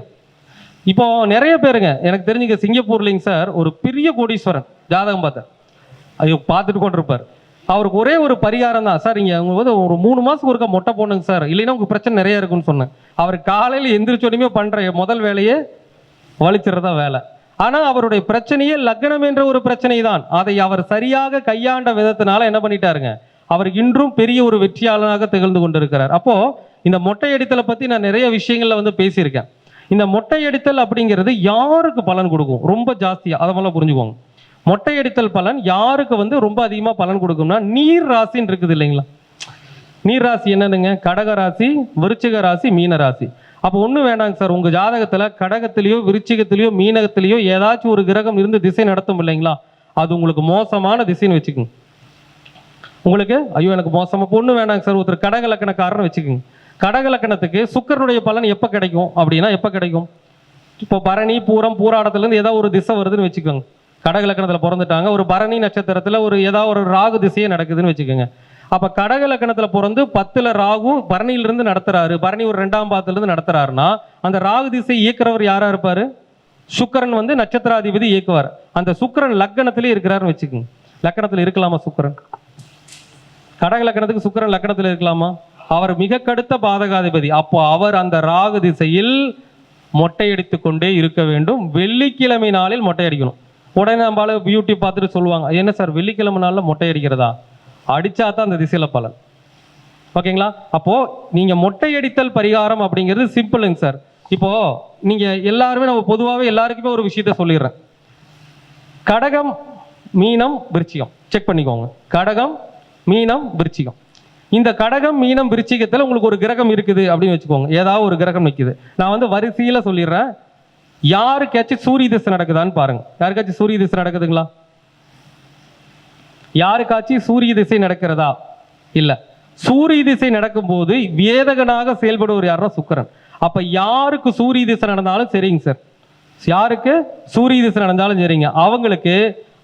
இப்போ நிறைய பேருங்க எனக்கு தெரிஞ்சுக்க, சிங்கப்பூர்லிங்க சார் ஒரு பெரிய கோடீஸ்வரன் ஜாதகம் பார்த்தேன், ஐயோ பார்த்துட்டு கொண்டிருப்பார், அவருக்கு ஒரே ஒரு பரிகாரம் தான் சார், இங்கே அவங்க வந்து ஒரு 3 மாதத்துக்கு ஒருக்கா மொட்டை போடணுங்க சார், இல்லைன்னா உங்களுக்கு பிரச்சனை நிறைய இருக்குன்னு சொன்னேன். அவர் காலையில் எந்திரிச்சோடையுமே பண்ணுற முதல் வேலையே வலிச்சிடறதா வேலை. ஆனால் அவருடைய பிரச்சனையே லக்னம் என்ற ஒரு பிரச்சனை தான். அதை அவர் சரியாக கையாண்ட விதத்தினால என்ன பண்ணிட்டாருங்க, அவர் இன்றும் பெரிய ஒரு வெற்றியாளனாக திகழ்ந்து கொண்டிருக்கிறார். அப்போ இந்த மொட்டை அடித்தலை பற்றி நான் நிறைய விஷயங்கள்ல வந்து பேசியிருக்கேன். இந்த மொட்டை அடித்தல் அப்படிங்கிறது யாருக்கு பலன் கொடுக்கும், ரொம்ப ஜாஸ்தியாக, அதை முதல்ல புரிஞ்சுக்கோங்க. மொட்டை அடித்தல் பலன் யாருக்கு வந்து ரொம்ப அதிகமாக பலன் கொடுக்கும்னா, நீர் ராசின்னு இருக்குது இல்லைங்களா? நீர் ராசி என்னதுங்க, கடக ராசி, விருச்சிக ராசி, மீன ராசி. அப்போ ஒன்றும் வேண்டாங்க சார், உங்கள் ஜாதகத்தில் கடகத்திலேயோ விருச்சிகத்திலேயோ மீனகத்திலேயோ ஏதாச்சும் ஒரு கிரகம் இருந்து திசை நடத்தும் இல்லைங்களா, அது உங்களுக்கு மோசமான திசைன்னு வச்சுக்கோங்க. உங்களுக்கு ஐயோ எனக்கு மோசமாக பொண்ணு வேண்டாங்க சார், ஒருத்தர் கடக லக்கணக்காரன்னு வச்சுக்கோங்க. கடக லக்கணத்துக்கு சுக்கிரனுடைய பலன் எப்போ கிடைக்கும் அப்படின்னா, எப்போ கிடைக்கும், இப்போ பரணி பூரம் பூராடத்துலேருந்து ஏதாவது ஒரு திசை வருதுன்னு வச்சுக்கோங்க. கடக லக்கணத்தில் பிறந்துட்டாங்க, ஒரு பரணி நட்சத்திரத்தில் ஒரு ஏதாவது ஒரு ராகு திசையே நடக்குதுன்னு வச்சுக்கோங்க. அப்போ கடக லக்கணத்தில் பிறந்து 10ல் ராகு பரணியிலிருந்து நடத்துறாரு, பரணி ஒரு 2ஆம் பாதத்திலிருந்து நடத்துறாருன்னா அந்த ராகு திசை இயக்குறவர் யாரா இருப்பாரு, சுக்கிரன் வந்து நட்சத்திராதிபதி இயக்குவார். அந்த சுக்கிரன் லக்கணத்திலே இருக்கிறாருன்னு வச்சுக்கோங்க. லக்கணத்தில் இருக்கலாமா சுக்கிரன்? கடக லக்கணத்துக்கு சுக்கிரன் லக்கணத்தில் இருக்கலாமா? அவர் மிக கடுத்த பாதகாதிபதி. அப்போ அவர் அந்த ராகு திசையில் மொட்டையடித்து கொண்டே இருக்க வேண்டும். வெள்ளிக்கிழமை நாளில் மொட்டை அடிக்கணும். உடனே நம்மளால பியூட்டி பார்த்துட்டு சொல்லுவாங்க, என்ன சார் வெள்ளிக்கிழமை நாளில் மொட்டை அடிக்கிறதா, அடிச்சா தான் அந்த திசையில பலன். ஓகேங்களா? அப்போ நீங்க மொட்டை அடித்தல் பரிகாரம் அப்படிங்கிறது சிம்பிளுங்க சார். இப்போ நீங்க எல்லாருமே, நம்ம பொதுவாகவே எல்லாருக்குமே ஒரு விஷயத்த சொல்லிடுறேன், கடகம் மீனம் விருச்சிகம் செக் பண்ணிக்கோங்க. கடகம் மீனம் விருச்சிகம், இந்த கடகம் மீனம் விருச்சிகத்தில் உங்களுக்கு ஒரு கிரகம் இருக்குது அப்படின்னு வச்சுக்கோங்க, ஏதாவது ஒரு கிரகம் நிற்குது. நான் வந்து வரிசையில் சொல்லிடுறேன், யாருக்காச்சும் சூரிய திசை நடக்குதான்னு பாருங்க. யாருக்காச்சும் சூரிய திசை நடக்குதுங்களா? யாருக்காச்சும் சூரிய திசை நடக்கிறதா? இல்ல. சூரிய திசை நடக்கும்போது வேதகனாக செயல்படுவர் யாருன்னா சுக்கிரன். அப்ப யாருக்கு சூரிய திசை நடந்தாலும் சரிங்க சார், யாருக்கு சூரிய திசை நடந்தாலும் சரிங்க, அவங்களுக்கு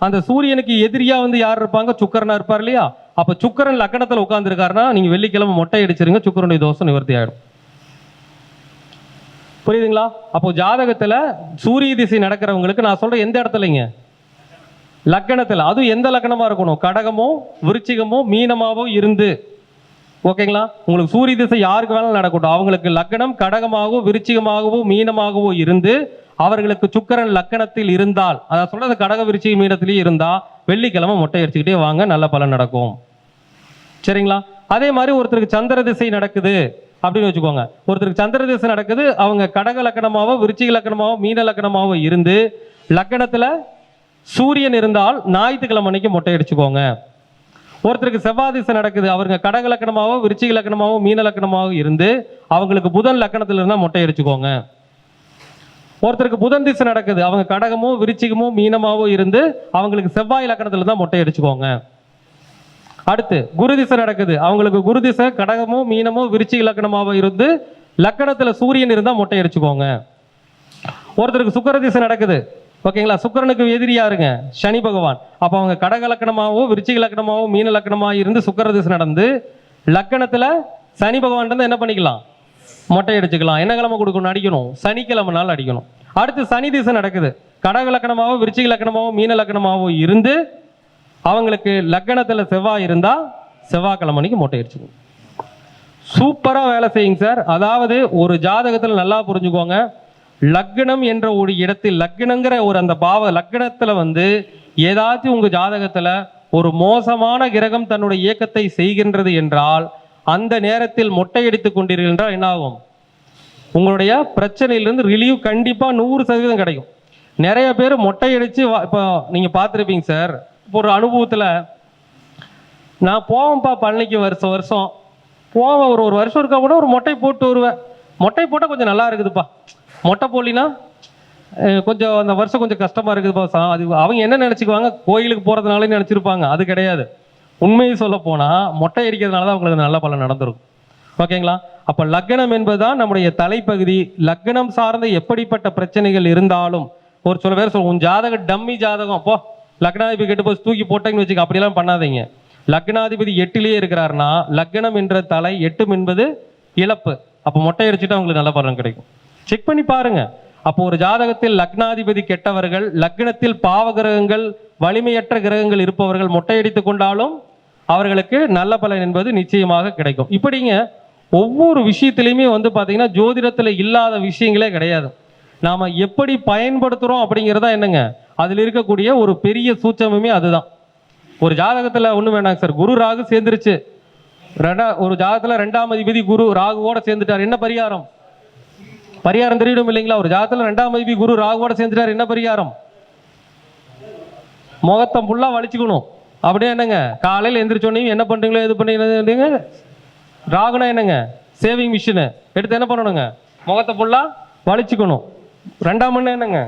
அந்த சூரியனுக்கு எதிரியா வந்து யார் இருப்பாங்க, சுக்கிரனா இருப்பார் இல்லையா? அப்ப சுக்கிரன் லக்கணத்துல உட்கார்ந்து இருக்காருன்னா நீங்க வெள்ளிக்கிழமை மொட்டை அடிச்சிருங்க, சுக்கிரனுடைய தோஷம் நிவர்த்தி ஆயிடும். புரியுதுங்களா? அப்போ ஜாதகத்துல சூரிய திசை நடக்கிறவங்களுக்கு நான் சொல்றேன், எந்த இடத்துலங்க, லக்கணத்துல. அதுவும் எந்த லக்கணமா இருக்கணும், கடகமோ விருச்சிகமோ மீனமாவோ இருந்து ஓகேங்களா? உங்களுக்கு சூரிய திசை யாருக்கு வேணாலும் நடக்கட்டும், அவங்களுக்கு லக்னம் கடகமாகவோ விருச்சிகமாகவோ மீனமாகவோ இருந்து அவர்களுக்கு சுக்கிரன் லக்கணத்தில் இருந்தால், அதான் சொல்றது கடக விருச்சிக மீனத்திலேயே இருந்தா வெள்ளிக்கிழமை மொட்டை அடிச்சுக்கிட்டே வாங்க, நல்ல பலன் நடக்கும். சரிங்களா? அதே மாதிரி ஒருத்தருக்கு சந்திர திசை நடக்குது அப்படின்னு வச்சுக்கோங்க. ஒருத்தருக்கு சந்திர திசை நடக்குது, அவங்க கடக லக்கணமாவோ விருச்சிக லக்கணமாவோ மீன லக்கணமாவோ இருந்து லக்கணத்துல சூரியன் இருந்தால் ஞாயிற்றுக்கிழமை அன்னைக்கு மொட்டை அடிச்சுக்கோங்க. ஒருத்தருக்கு செவ்வாய் திசை நடக்குது, அவருங்க கடக லக்கணமாவோ விருச்சிக லக்கணமாவோ மீன லக்கணமாவோ இருந்து அவங்களுக்கு புதன் லக்கணத்துல இருந்தால் மொட்டை அடிச்சுக்கோங்க. ஒருத்தருக்கு புதன் திசை நடக்குது, அவங்க கடகமோ விருச்சிகமோ மீனமாவோ இருந்து அவங்களுக்கு செவ்வாய் லக்கணத்துல தான் மொட்டை அடிச்சுக்கோங்க. அடுத்து குரு திசை நடக்குது, அவங்களுக்கு குரு திசை கடகமோ மீனமோ விருச்சிக லக்கணமாவோ இருந்து லக்கணத்துல சூரியன் இருந்தா மொட்டை அடிச்சுக்கோங்க. ஒருத்தருக்கு சுக்கிர திசை நடக்குது, ஓகேங்களா, சுக்கிரனுக்கு எதிரியா இருங்க சனி பகவான், அப்ப அவங்க கடக லக்கணமாவோ விருச்சிக லக்கணமாவோ மீன லக்கணமாவோ இருந்து சுக்கிர திசை நடந்து லக்கணத்துல சனி பகவான் இருந்தா என்ன பண்ணிக்கலாம், மொட்டை அடிச்சுக்கலாம். என்ன கிழமை கொடுக்கணும், அடிக்கணும், சனிக்கிழமை நாள் அடிக்கணும். அடுத்து சனி திசை நடக்குது, கடக லக்கணமாவோ விருச்சிக லக்கணமாவோ மீன லக்கணமாவோ இருந்து அவங்களுக்கு லக்கணத்துல செவ்வாய் இருந்தா செவ்வாய்க்கிழமைக்கு மொட்டை அடிச்சுக்கணும். சூப்பரா வேலை செய்யுங்க சார். அதாவது ஒரு ஜாதகத்துல நல்லா புரிஞ்சுக்கோங்க, லக்னம் என்ற ஒரு இடத்தில் லக்னங்கிற ஒரு அந்த பாவ லக்னத்துல ஏதாச்சும் உங்க ஜாதகத்துல ஒரு மோசமான கிரகம் தன்னுடைய இயக்கத்தை செய்கின்றது என்றால் அந்த நேரத்தில் மொட்டை அடித்துக் கொண்டீர்கள் என்றால் என்ன ஆகும், உங்களுடைய பிரச்சனையிலிருந்து ரிலீவ் கண்டிப்பா 100% கிடைக்கும். நிறைய பேர் மொட்டை அடிச்சு இப்போ நீங்க பார்த்துருப்பீங்க சார். இப்போ ஒரு அனுபவத்துல நான் போவேன்ப்பா பழனிக்கு வருஷம் வருஷம் போவேன், ஒரு வருஷம் இருக்கா கூட ஒரு மொட்டை போட்டு வருவேன். மொட்டை போட்டால் கொஞ்சம் நல்லா இருக்குதுப்பா, மொட்டை போடலினா கொஞ்சம் அந்த வருஷம் கொஞ்சம் கஷ்டமா இருக்குதுப்பா. அது அவங்க என்ன நினச்சிக்குவாங்க, கோயிலுக்கு போகிறதுனாலே நினச்சிருப்பாங்க. அது கிடையாது. உண்மையை சொல்ல போனால் மொட்டை அடிக்கிறதுனால தான் அவங்களுக்கு நல்ல பலன் நடந்திருக்கும். ஓகேங்களா? அப்போ லக்னம் என்பதுதான் நம்முடைய தலைப்பகுதி. லக்னம் சார்ந்த எப்படிப்பட்ட பிரச்சனைகள் இருந்தாலும் ஒரு சில பேர் சொல்லுவோம், உன் ஜாதகம் டம்மி ஜாதகம், போ லக்னாதிபதி கெட்டு போய் தூக்கி போட்டேன்னு வச்சுக்க, அப்படிலாம் பண்ணாதீங்க. லக்னாதிபதி 8லேயே இருக்கிறாருன்னா லக்னம் என்ற தலை 8 என்பது இழப்பு. அப்போ மொட்டை அடிச்சுட்டு அவங்களுக்கு நல்ல பலன் கிடைக்கும். செக் பண்ணி பாருங்க. அப்போ ஒரு ஜாதகத்தில் லக்னாதிபதி கெட்டவர்கள், லக்னத்தில் பாவ கிரகங்கள் வலிமையற்ற கிரகங்கள் இருப்பவர்கள் மொட்டை அடித்துக் கொண்டாலும் அவர்களுக்கு நல்ல பலன் என்பது நிச்சயமாக கிடைக்கும். இப்படிங்க ஒவ்வொரு விஷயத்திலையுமே பார்த்தீங்கன்னா ஜோதிடத்தில் இல்லாத விஷயங்களே கிடையாது. நாம எப்படி பயன்படுத்துறோம் அப்படிங்கிறதா என்னங்க அதில் இருக்கக்கூடிய ஒரு பெரிய சூட்சமே அதுதான். ஒரு ஜாதகத்தில் ஒன்றும் வேணாங்க சார், குரு ராகு சேர்ந்துருச்சு, ஒரு ஜாதகத்தில் 2ஆம் அதிபதி குரு ராகுவோட சேர்ந்துட்டார், என்ன பரிகாரம்? பரிகாரம் தெரியணும் இல்லைங்களா? ஒரு ஜாதகத்தில் 2ஆம் அதிபதி குரு ராகுவோட சேர்ந்துட்டார், என்ன பரிகாரம்? முகத்தை ஃபுல்லா வலிச்சுக்கணும். அப்படியே என்னங்க காலையில் எந்திரிச்சோன்னையும் என்ன பண்றீங்களோ எது பண்ணீங்க, ராகுனா என்னங்க சேவிங் மிஷினு எடுத்து என்ன பண்ணணுங்க, முகத்தை ஃபுல்லா வலிச்சுக்கணும். 2ஆம் எண்ணம் என்னங்க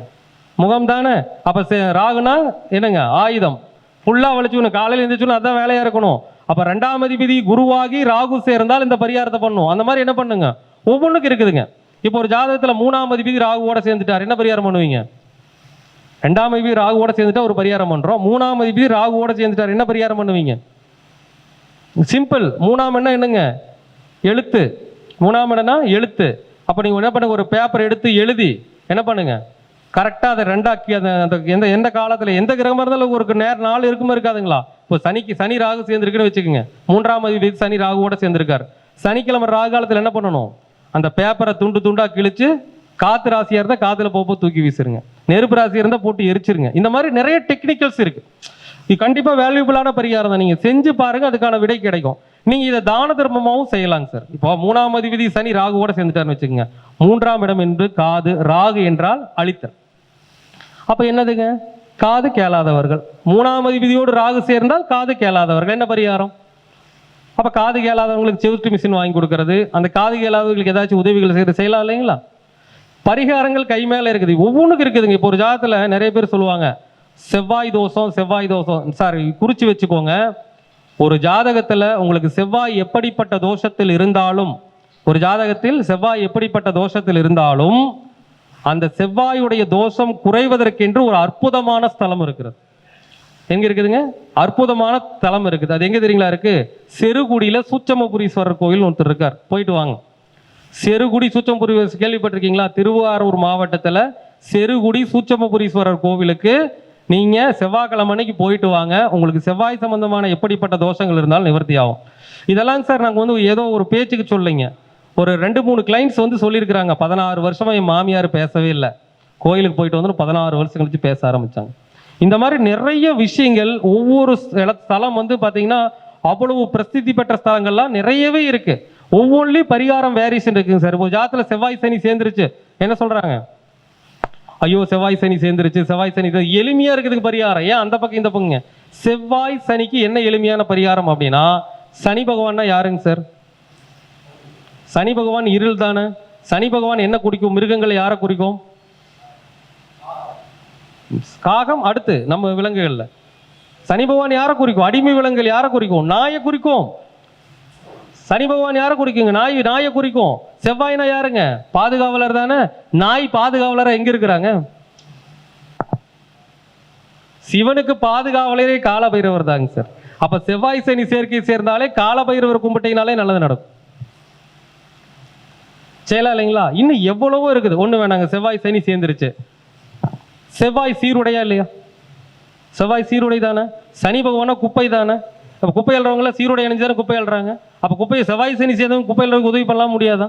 முகம் தானே. அப்ப ராகுனா என்னங்க ஆயுதம், ஃபுல்லா வலிச்சுக்கணும். காலையில் எந்திரிச்சோன்னு அதான் வேலையா இருக்கணும். அப்ப 2ஆம் அதிபதி குருவாகி ராகு சேர்ந்தால் இந்த பரிகாரத்தை பண்ணும். அந்த மாதிரி என்ன பண்ணுங்க ஒவ்வொன்றுக்கு இருக்குதுங்க. இப்போ ஒரு ஜாதகத்துல 3ஆம் அதிபதி ராகுவோட சேர்ந்துட்டார், என்ன பரிகாரம் பண்ணுவீங்க? 2ஆம் அதிபதி ராகுவோட சேர்ந்துட்டா ஒரு பரிகாரம் பண்றோம். 3ஆம் அதிபதி ராகுவோட சேர்ந்துட்டார், என்ன பரிகாரம் பண்ணுவீங்க? சிம்பிள். 3ஆம் எண்ணம் என்னங்க எழுத்து. 3ஆம் இடம்னா எழுத்து. அப்ப நீங்க என்ன பண்ணுங்க, ஒரு பேப்பர் எடுத்து எழுதி என்ன பண்ணுங்க, கரெக்டா அதை ரெண்டாக்கி அந்த எந்த காலத்துல எந்த கிரகமா இருந்தாலும் ஒரு நாள் இருக்குமா இருக்காதுங்களா? இப்போ சனி ராகு சேர்ந்துருக்குன்னு வச்சுக்கோங்க. 3ஆம் அதிபதி சனி ராகுவோட சேர்ந்திருக்காரு. சனிக்கிழமை ராகு காலத்துல என்ன பண்ணணும், அந்த பேப்பரை துண்டு துண்டா கிழிச்சு காத்து ராசியா இருந்தா காத்துல போப்போ தூக்கி வீசிருங்க, நெருப்பு ராசியா இருந்தா போட்டு எரிச்சிருங்க. இந்த மாதிரி நிறைய டெக்னிக்கல்ஸ் இருக்கு. இது கண்டிப்பா வேல்யூபிளான பரிகாரம் தான். நீங்க செஞ்சு பாருங்க, அதுக்கான விடை கிடைக்கும். நீங்க இதை தான தர்மமாகவும் செய்யலாங்க சார். இப்போ 3ஆம் அதிபதி சனி ராகுவோட சேர்ந்துட்டாருன்னு வச்சுக்கோங்க. 3ஆம் இடம் என்று காது, ராகு என்றால் அழித்தல். அப்ப என்னதுங்க, காது கேளாதவர்கள். 3ஆம் அதிபதியோடு ராகு சேர்ந்தால் காது கேளாதவர்கள், என்ன பரிகாரம்? அப்ப காது கேளாதவங்களுக்கு செவிட்டு மிஷின் வாங்கி கொடுக்கறது, அந்த காது கேளாதவர்களுக்கு ஏதாச்சும் உதவிகள் செய்யலாம் இல்லைங்களா? பரிகாரங்கள் கை மேல இருக்குது, ஒவ்வொன்றுக்கு இருக்குதுங்க. இப்போ ஒரு ஜாதகத்துல நிறைய பேர் சொல்லுவாங்க செவ்வாய் தோஷம் சார், குறிச்சு வச்சுக்கோங்க. ஒரு ஜாதகத்துல உங்களுக்கு செவ்வாய் எப்படிப்பட்ட தோஷத்தில் இருந்தாலும், ஒரு ஜாதகத்தில் செவ்வாய் எப்படிப்பட்ட தோஷத்தில் இருந்தாலும் அந்த செவ்வாயுடைய தோஷம் குறைவதற்கென்று ஒரு அற்புதமான ஸ்தலம் இருக்கிறது. எங்க இருக்குதுங்க? அற்புதமான தலம் இருக்குது. அது எங்க தெரியுங்களா இருக்கு? செருகுடியில சூட்சமபுரீஸ்வரர் கோயில் ஒருத்தர் இருக்கார், போயிட்டு வாங்க. செருகுடி சூட்சமபுரீஸ்வரர் கேள்விப்பட்டிருக்கீங்களா? திருவாரூர் மாவட்டத்துல செருகுடி சூட்சமபுரீஸ்வரர் கோவிலுக்கு நீங்கள் செவ்வாய்க்கிழமை அன்னைக்கு போயிட்டு வாங்க, உங்களுக்கு செவ்வாய் சம்பந்தமான எப்படிப்பட்ட தோஷங்கள் இருந்தாலும் நிவர்த்தி ஆகும். இதெல்லாம் சார் நாங்கள் வந்து ஏதோ ஒரு பேச்சுக்கு சொல்லிங்க. ஒரு 2-3 கிளைண்ட்ஸ் வந்து சொல்லியிருக்கிறாங்க, 16 வருஷமா என் மாமியார் பேசவே இல்லை, கோயிலுக்கு போயிட்டு வந்து 16 வருஷம் கழிச்சு பேச ஆரம்பித்தாங்க. இந்த மாதிரி நிறைய விஷயங்கள் ஒவ்வொரு ஸ்தலம் வந்து பார்த்தீங்கன்னா அவ்வளவு பிரசித்தி பெற்ற ஸ்தலங்கள்லாம் நிறையவே இருக்கு. ஒவ்வொன்றிலையும் பரிகாரம் வேரியேஷன் இருக்குங்க சார். இப்போ ஜாதகத்தில் செவ்வாய் சனி சேர்ந்துருச்சு, என்ன சொல்றாங்க? ஐயோ செவ்வாய் சனி சேர்ந்துருச்சு, செவ்வாய் சனி எளிமையா இருக்கிறதுக்கு பரிகாரம். ஏன் அந்த பக்கம் இந்த பக்கங்க? செவ்வாய் சனிக்கு என்ன எளிமையான பரிகாரம் அப்படின்னா, சனி பகவான்னா யாருங்க சார்? சனி பகவான் இருள் தானே. சனி பகவான் என்ன குறிக்கும்? மிருகங்களை யாரை குறிக்கும்? காகம். அடுத்து நம்ம விலங்குகள்ல சனி பகவான் யாரை குறிக்கும்? அடிமை விலங்குகள் யாரை குறிக்கும்? நாயை குறிக்கும். சனி பகவான் யாரை குறிக்குங்க? நாயை குறிக்கும். செவ்வாய்னா யாருங்க? பாதுகாவலர் தானே. நாய் பாதுகாவலரா எங்க இருக்கிறாங்க? சிவனுக்கு பாதுகாவலரே காலபைரவர் தாங்க சார். அப்ப செவ்வாய் சனி சேர்க்கை சேர்ந்தாலே காலபைரவர் கும்பிட்டினாலே நல்லது நடக்கும். செயலா இல்லைங்களா? இன்னும் எவ்வளவோ இருக்குது. ஒண்ணு வேணாங்க, செவ்வாய் சனி சேர்ந்துருச்சு. செவ்வாய் சீருடையா இல்லையா? செவ்வாய் சீருடை தானே. சனி பகவானா குப்பை தானே. அப்போ குப்பை அல்றவங்கள சீருடை அணிஞ்சாரு குப்பை அல்றாங்க. அப்போ குப்பையை செவ்வாய் சனி சேர்ந்தவங்க குப்பை அல்றதுக்கு உதவி பண்ணலாம் முடியாதா?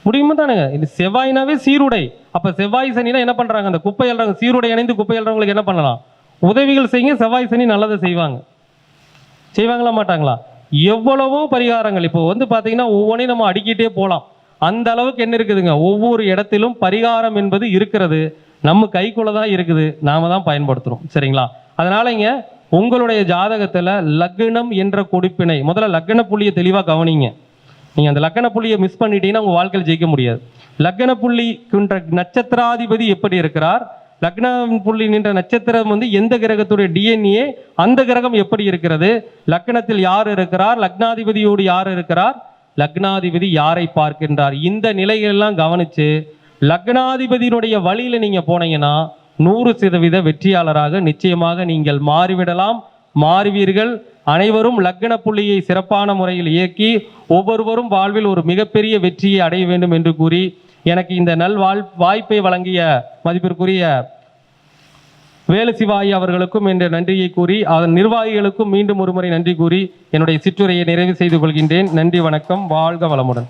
முடியுமா தானுங்க? இது செவ்வாய்னாவே சீருடை. அப்போ செவ்வாய் சனினா என்ன பண்றாங்க? அந்த குப்பை அல்றவங்க சீருடை அணிந்து குப்பை அல்றவங்களுக்கு என்ன பண்ணலாம்? உதவிகள் செய்யுங்க. செவ்வாய் சனி நல்லதை செய்வாங்க. செய்வாங்களா மாட்டாங்களா? எவ்வளவோ பரிகாரங்கள் இப்போ வந்து பார்த்தீங்கன்னா ஒவ்வொன்றையும் நம்ம அடிக்கிட்டே போகலாம். அந்த அளவுக்கு என்ன இருக்குதுங்க, ஒவ்வொரு இடத்திலும் பரிகாரம் என்பது இருக்கிறது. நம்ம கைக்குள்ள தான் இருக்குது, நாம தான் பயன்படுத்துறோம். சரிங்களா? அதனால இங்க உங்களுடைய ஜாதகத்துல லக்னம் என்ற கொடுப்பினை, முதல்ல லக்ன புள்ளியை தெளிவாக கவனிங்க. நீங்க அந்த லக்ன புள்ளியை மிஸ் பண்ணிட்டீங்கன்னா உங்க வாழ்க்கையில் ஜெயிக்க முடியாது. லக்ன புள்ளி என்ற நட்சத்திராதிபதி எப்படி இருக்கிறார், லக்ன புள்ளி நின்ற நட்சத்திரம் வந்து எந்த கிரகத்துடைய டிஎன்ஏ, அந்த கிரகம் எப்படி இருக்கிறது, லக்னத்தில் யார் இருக்கிறார், லக்னாதிபதியோடு யார் இருக்கிறார், லக்னாதிபதி யாரை பார்க்கின்றார், இந்த நிலைகளெல்லாம் கவனிச்சு லக்னாதிபதியினுடைய வழியில நீங்க போனீங்கன்னா 100% வெற்றியாளராக நிச்சயமாக நீங்கள் மாறிவிடலாம், மாறுவீர்கள். அனைவரும் லக்ன புள்ளியை சிறப்பான முறையில் இயக்கி ஒவ்வொருவரும் வாழ்வில் ஒரு மிகப்பெரிய வெற்றியை அடைய வேண்டும் என்று கூறி எனக்கு இந்த வாய்ப்பை வழங்கிய மதிப்பிற்குரிய வேலுசிவாயி அவர்களுக்கும் என்ற நன்றியை கூறி அதன் நிர்வாகிகளுக்கும் மீண்டும் ஒருமுறை நன்றி கூறி என்னுடைய சிற்றுரையை நிறைவு செய்து கொள்கின்றேன். நன்றி, வணக்கம், வாழ்க வளமுடன்.